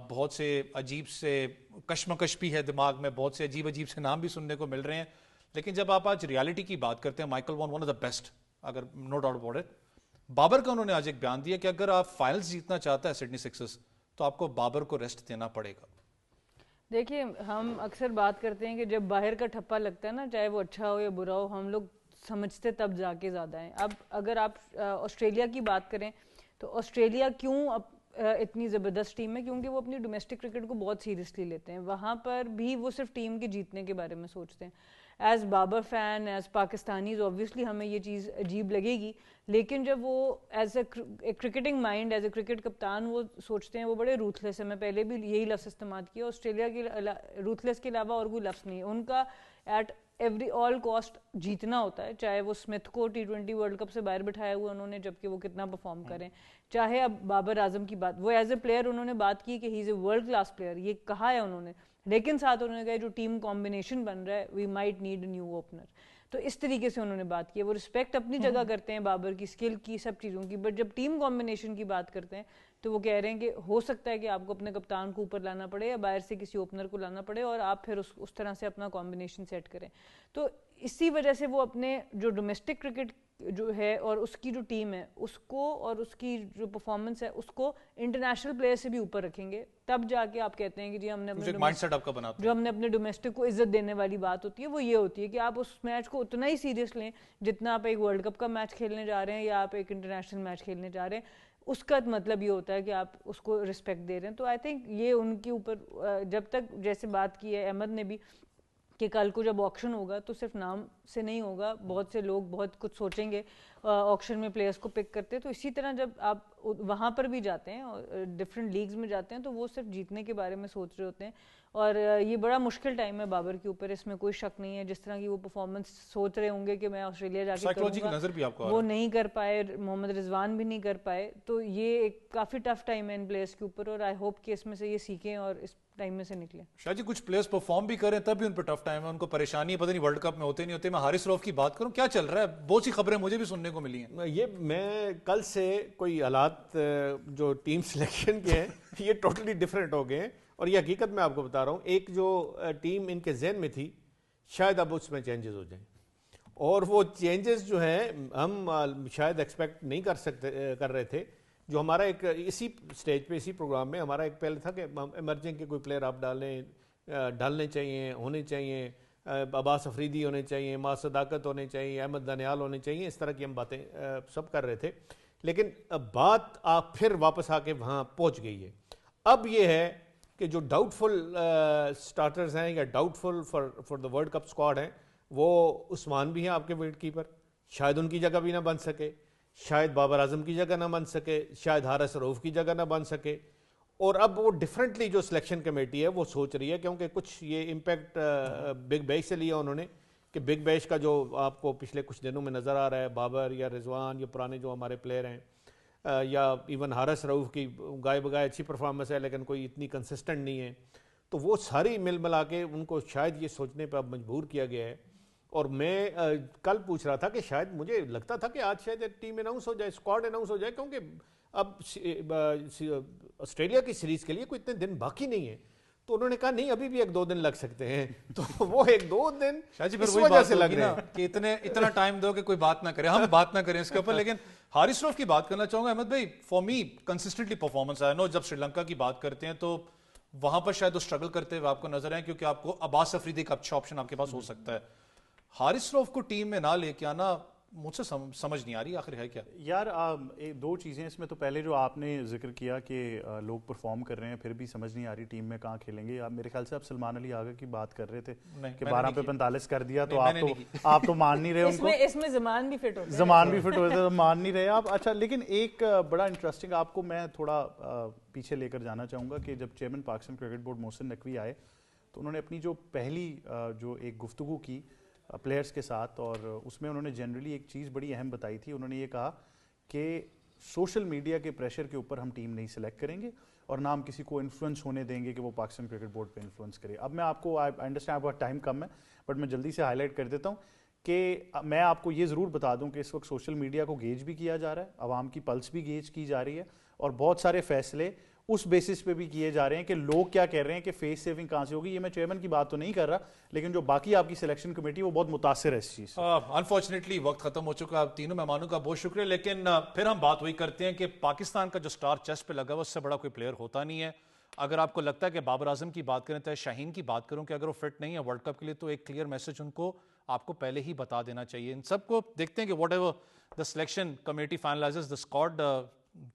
بہت سے عجیب سے کشمکش بھی ہے دماغ میں, بہت سے عجیب سے نام بھی سننے کو مل رہے ہیں. لیکن جب آپ آج ریالٹی کی بات کرتے ہیں, Michael Vaughan one of the best, اگر no doubt about it. Babar کا انہوں نے آج ایک بیان دیا کہ اگر آپ فائنلز جیتنا چاہتا ہے سڈنی سکسرز, تو آپ کو بابر کو ریسٹ دینا پڑے گا. دیکھیے ہم اکثر بات کرتے ہیں کہ جب باہر کا ٹھپا لگتا ہے نا, چاہے وہ اچھا ہو یا برا ہو, ہم لوگ سمجھتے تب جا کے زیادہ ہیں. اب اگر آپ آسٹریلیا کی بات کریں تو آسٹریلیا کیوں اتنی زبردست ٹیم ہے, کیونکہ وہ اپنی ڈومیسٹک کرکٹ کو بہت سیریسلی لیتے ہیں. وہاں پر بھی وہ صرف ٹیم کے جیتنے کے بارے میں سوچتے ہیں. As Babar fan, as Pakistanis, obviously ہمیں یہ چیز عجیب لگے گی, لیکن جب وہ as a cricketing mind, as a cricket کپتان وہ سوچتے ہیں, وہ بڑے روتھلیس ہیں. میں پہلے بھی یہی لفظ استعمال کیا, آسٹریلیا کے روتھلیس کے علاوہ اور کوئی لفظ نہیں ہے. ان کا ایٹ ایوری آل کاسٹ جیتنا ہوتا ہے, چاہے وہ اسمتھ کو T20 ورلڈ کپ سے باہر بٹھایا ہوا انہوں نے, جبکہ وہ کتنا پرفارم کریں, چاہے اب بابر اعظم کی بات, وہ ایز اے پلیئر انہوں نے بات کی کہ ہی از اے ورلڈ کلاس پلیئر, یہ کہا ہے انہوں نے, لیکن ساتھ انہوں نے کہا جو ٹیم کمبینیشن بن رہا ہے, we might need a new opener. تو اس طریقے سے انہوں نے بات کی. وہ رسپیکٹ اپنی جگہ کرتے ہیں بابر کی, اسکل کی, سب چیزوں کی, بٹ جب ٹیم کمبینیشن کی بات کرتے ہیں تو وہ کہہ رہے ہیں کہ ہو سکتا ہے کہ آپ کو اپنے کپتان کو اوپر لانا پڑے یا باہر سے کسی اوپنر کو لانا پڑے, اور آپ پھر اس طرح سے اپنا کمبینیشن سیٹ کریں. تو اسی وجہ سے وہ اپنے جو ڈومیسٹک کرکٹ جو ہے اور اس کی جو ٹیم ہے اس کو, اور اس کی جو پرفارمنس ہے اس کو انٹرنیشنل پلیئر سے بھی اوپر رکھیں گے, تب جا کے آپ کہتے ہیں کہ جی ہم نے اپنے ڈومیسٹک کو عزت دینے والی بات ہوتی ہے, وہ یہ ہوتی ہے کہ آپ اس میچ کو اتنا ہی سیریس لیں جتنا آپ ایک ورلڈ کپ کا میچ کھیلنے جا رہے ہیں یا آپ ایک انٹرنیشنل میچ کھیلنے جا رہے ہیں. اس کا مطلب یہ ہوتا ہے کہ آپ اس کو رسپیکٹ دے رہے ہیں. تو آئی تھنک یہ ان کے اوپر, جب تک جیسے بات کی ہے احمد نے بھی کہ کل کو جب آکشن ہوگا تو صرف نام سے نہیں ہوگا, بہت سے لوگ بہت کچھ سوچیں گے آکشن میں پلیئرز کو پک کرتے. تو اسی طرح جب آپ وہاں پر بھی جاتے ہیں اور ڈفرینٹ لیگز میں جاتے ہیں تو وہ صرف جیتنے کے بارے میں سوچ رہے ہوتے ہیں, اور یہ بڑا مشکل ٹائم ہے بابر کے اوپر, اس میں کوئی شک نہیں ہے. جس طرح کی وہ پرفارمنس سوچ رہے ہوں گے کہ میں آسٹریلیا جا کے کروں گا, وہ نہیں کر پائے, محمد رضوان بھی نہیں کر پائے, تو یہ ایک کافی ٹف ٹائم ہے ان پلیئرز کے اوپر, اور آئی ہوپ کہ اس میں سے یہ سیکھیں اور اس ٹائم میں سے نکلیں. شاہ جی کچھ پلیئرز پرفارم بھی کریں تب بھی ان پہ ٹف ٹائم ہے, ان کو پریشانی ہے, پتہ نہیں ورلڈ کپ میں ہوتے نہیں ہوتے. میں حارث روف کی بات کروں, کیا چل رہا ہے, بہت سی خبریں مجھے بھی سننے کو ملی ہیں. یہ میں کل سے کوئی حالات جو ٹیم سلیکشن کے ہیں یہ ٹوٹلی ڈفرینٹ ہو گئے ہیں, اور یہ حقیقت میں آپ کو بتا رہا ہوں. ایک جو ٹیم ان کے ذہن میں تھی شاید اب اس میں چینجز ہو جائیں, اور وہ چینجز جو ہیں ہم شاید ایکسپیکٹ نہیں کر رہے تھے. جو ہمارا ایک اسی سٹیج پہ اسی پروگرام میں ہمارا ایک پہلے تھا کہ ایمرجنگ کے کوئی پلیئر آپ ڈالنے چاہیے, ہونے چاہیے, عباس افریدی ہونے چاہیے, ما صداقت ہونے چاہیے, احمد دانیال ہونے چاہیے, اس طرح کی ہم باتیں سب کر رہے تھے. لیکن بات آپ پھر واپس آ کے وہاں پہنچ گئی ہے. اب یہ ہے کہ جو ڈاؤٹ فل سٹارٹرز ہیں یا doubtful for the world cup squad ہیں, وہ عثمان بھی ہیں آپ کے وکٹ کیپر, شاید ان کی جگہ بھی نہ بن سکے, شاید بابر اعظم کی جگہ نہ بن سکے, شاید حارث روف کی جگہ نہ بن سکے. اور اب وہ ڈفرینٹلی جو سلیکشن کمیٹی ہے وہ سوچ رہی ہے, کیونکہ کچھ یہ امپیکٹ بگ بیش سے لیا انہوں نے کہ بگ بیش کا جو آپ کو پچھلے کچھ دنوں میں نظر آ رہا ہے, بابر یا رضوان یا پرانے جو ہمارے پلیئر ہیں, یا ایون حارث روف کی گائے بگائے اچھی پرفارمنس ہے لیکن کوئی اتنی کنسسٹنٹ نہیں ہے, تو وہ ساری مل ملا کے ان کو شاید یہ سوچنے پہ اب مجبور کیا گیا ہے. اور میں کل پوچھ رہا تھا کہ شاید مجھے لگتا تھا کہ آج شاید ٹیم اناؤنس ہو جائے, اسکواڈ اناؤنس ہو جائے, کیونکہ اب آسٹریلیا کی سیریز کے لیے کوئی اتنے دن باقی نہیں ہے. تو انہوں نے کہا نہیں ابھی بھی 1-2 دن لگ سکتے ہیں. تو وہ 1-2 دن شاہ جی پھر اس وہی وجہ بات سے لگ ہوگی رہے نا ہیں. کہ اتنا ٹائم دو کہ کوئی بات نہ کرے, ہم بات نہ کریں اس کے اوپر. لیکن حارث روف کی بات کرنا چاہوں گا احمد بھائی. فار می کنسسٹنٹلی پرفارمنس آیا نو, جب سری لنکا کی بات کرتے ہیں تو وہاں پر شاید وہ اسٹرگل کرتے ہوئے آپ کو نظر آئے, کیونکہ آپ کو عباس افریدی کا اچھا آپشن آپ کے پاس ہو سکتا ہے. حارث روف کو ٹیم میں نہ لے کے آنا مجھ سے سمجھ نہیں آ رہی آخر ہے کیا یار. 2 چیزیں اس میں. تو پہلے جو آپ نے ذکر کیا کہ لوگ پرفارم کر رہے ہیں پھر بھی سمجھ نہیں آ رہی ٹیم میں کہاں کھیلیں گے. میرے خیال سے آپ سلمان علی آغا کی بات کر رہے تھے کہ 12 پہ 45 کر دیا, تو آپ تو مان نہیں رہے ان کو. اس میں زمان بھی فٹ ہوتا ہے, زمان بھی فٹ ہوئے تھے تو مان نہیں رہے آپ. اچھا, لیکن ایک بڑا انٹرسٹنگ آپ کو میں تھوڑا پیچھے لے کر جانا چاہوں گا کہ جب chairman Pakistan cricket board Mohsin Naqvi آئے تو انہوں نے اپنی جو پہلی جو ایک گفتگو کی پلیئرز کے ساتھ, اور اس میں انہوں نے جنرلی ایک چیز بڑی اہم بتائی تھی. انہوں نے یہ کہا کہ سوشل میڈیا کے پریشر کے اوپر ہم ٹیم نہیں سلیکٹ کریں گے اور نہ ہم کسی کو انفلوئنس ہونے دیں گے کہ وہ پاکستان کرکٹ بورڈ پہ انفلوئنس کرے. اب میں آپ کو انڈرسٹینڈ, آپ کا ٹائم کم ہے بٹ میں جلدی سے ہائی لائٹ کر دیتا ہوں کہ میں آپ کو یہ ضرور بتا دوں کہ اس وقت سوشل میڈیا کو گیج بھی کیا جا رہا ہے, عوام کی پلس بھی گیج کی جا رہی ہے, اور بہت سارے فیصلے اس بیسس پہ بھی کیے جا رہے ہیں کہ لوگ کیا کہہ رہے ہیں کہ فیس سیونگ کہاں سے ہوگی. یہ میں چیئرمین کی بات تو نہیں کر رہا, لیکن جو باقی آپ کی سلیکشن کمیٹی وہ بہت متاثر ہے اس چیز سے. انفارچونیٹلی وقت ختم ہو چکا. آپ تینوں مہمانوں کا بہت شکریہ. لیکن پھر ہم بات وہی کرتے ہیں کہ پاکستان کا جو سٹار چیسٹ پہ لگا ہوا اس سے بڑا کوئی پلیئر ہوتا نہیں ہے. اگر آپ کو لگتا ہے کہ بابر اعظم کی بات کریں تو شاہین کی بات کروں کہ اگر وہ فٹ نہیں ہے ورلڈ کپ کے لیے تو ایک کلیئر میسج ان کو آپ کو پہلے ہی بتا دینا چاہیے. ان سب کو دیکھتے ہیں کہ whatever the selection committee finalizes the squad.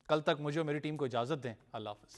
کل تک مجھے اور میری ٹیم کو اجازت دیں. اللہ حافظ.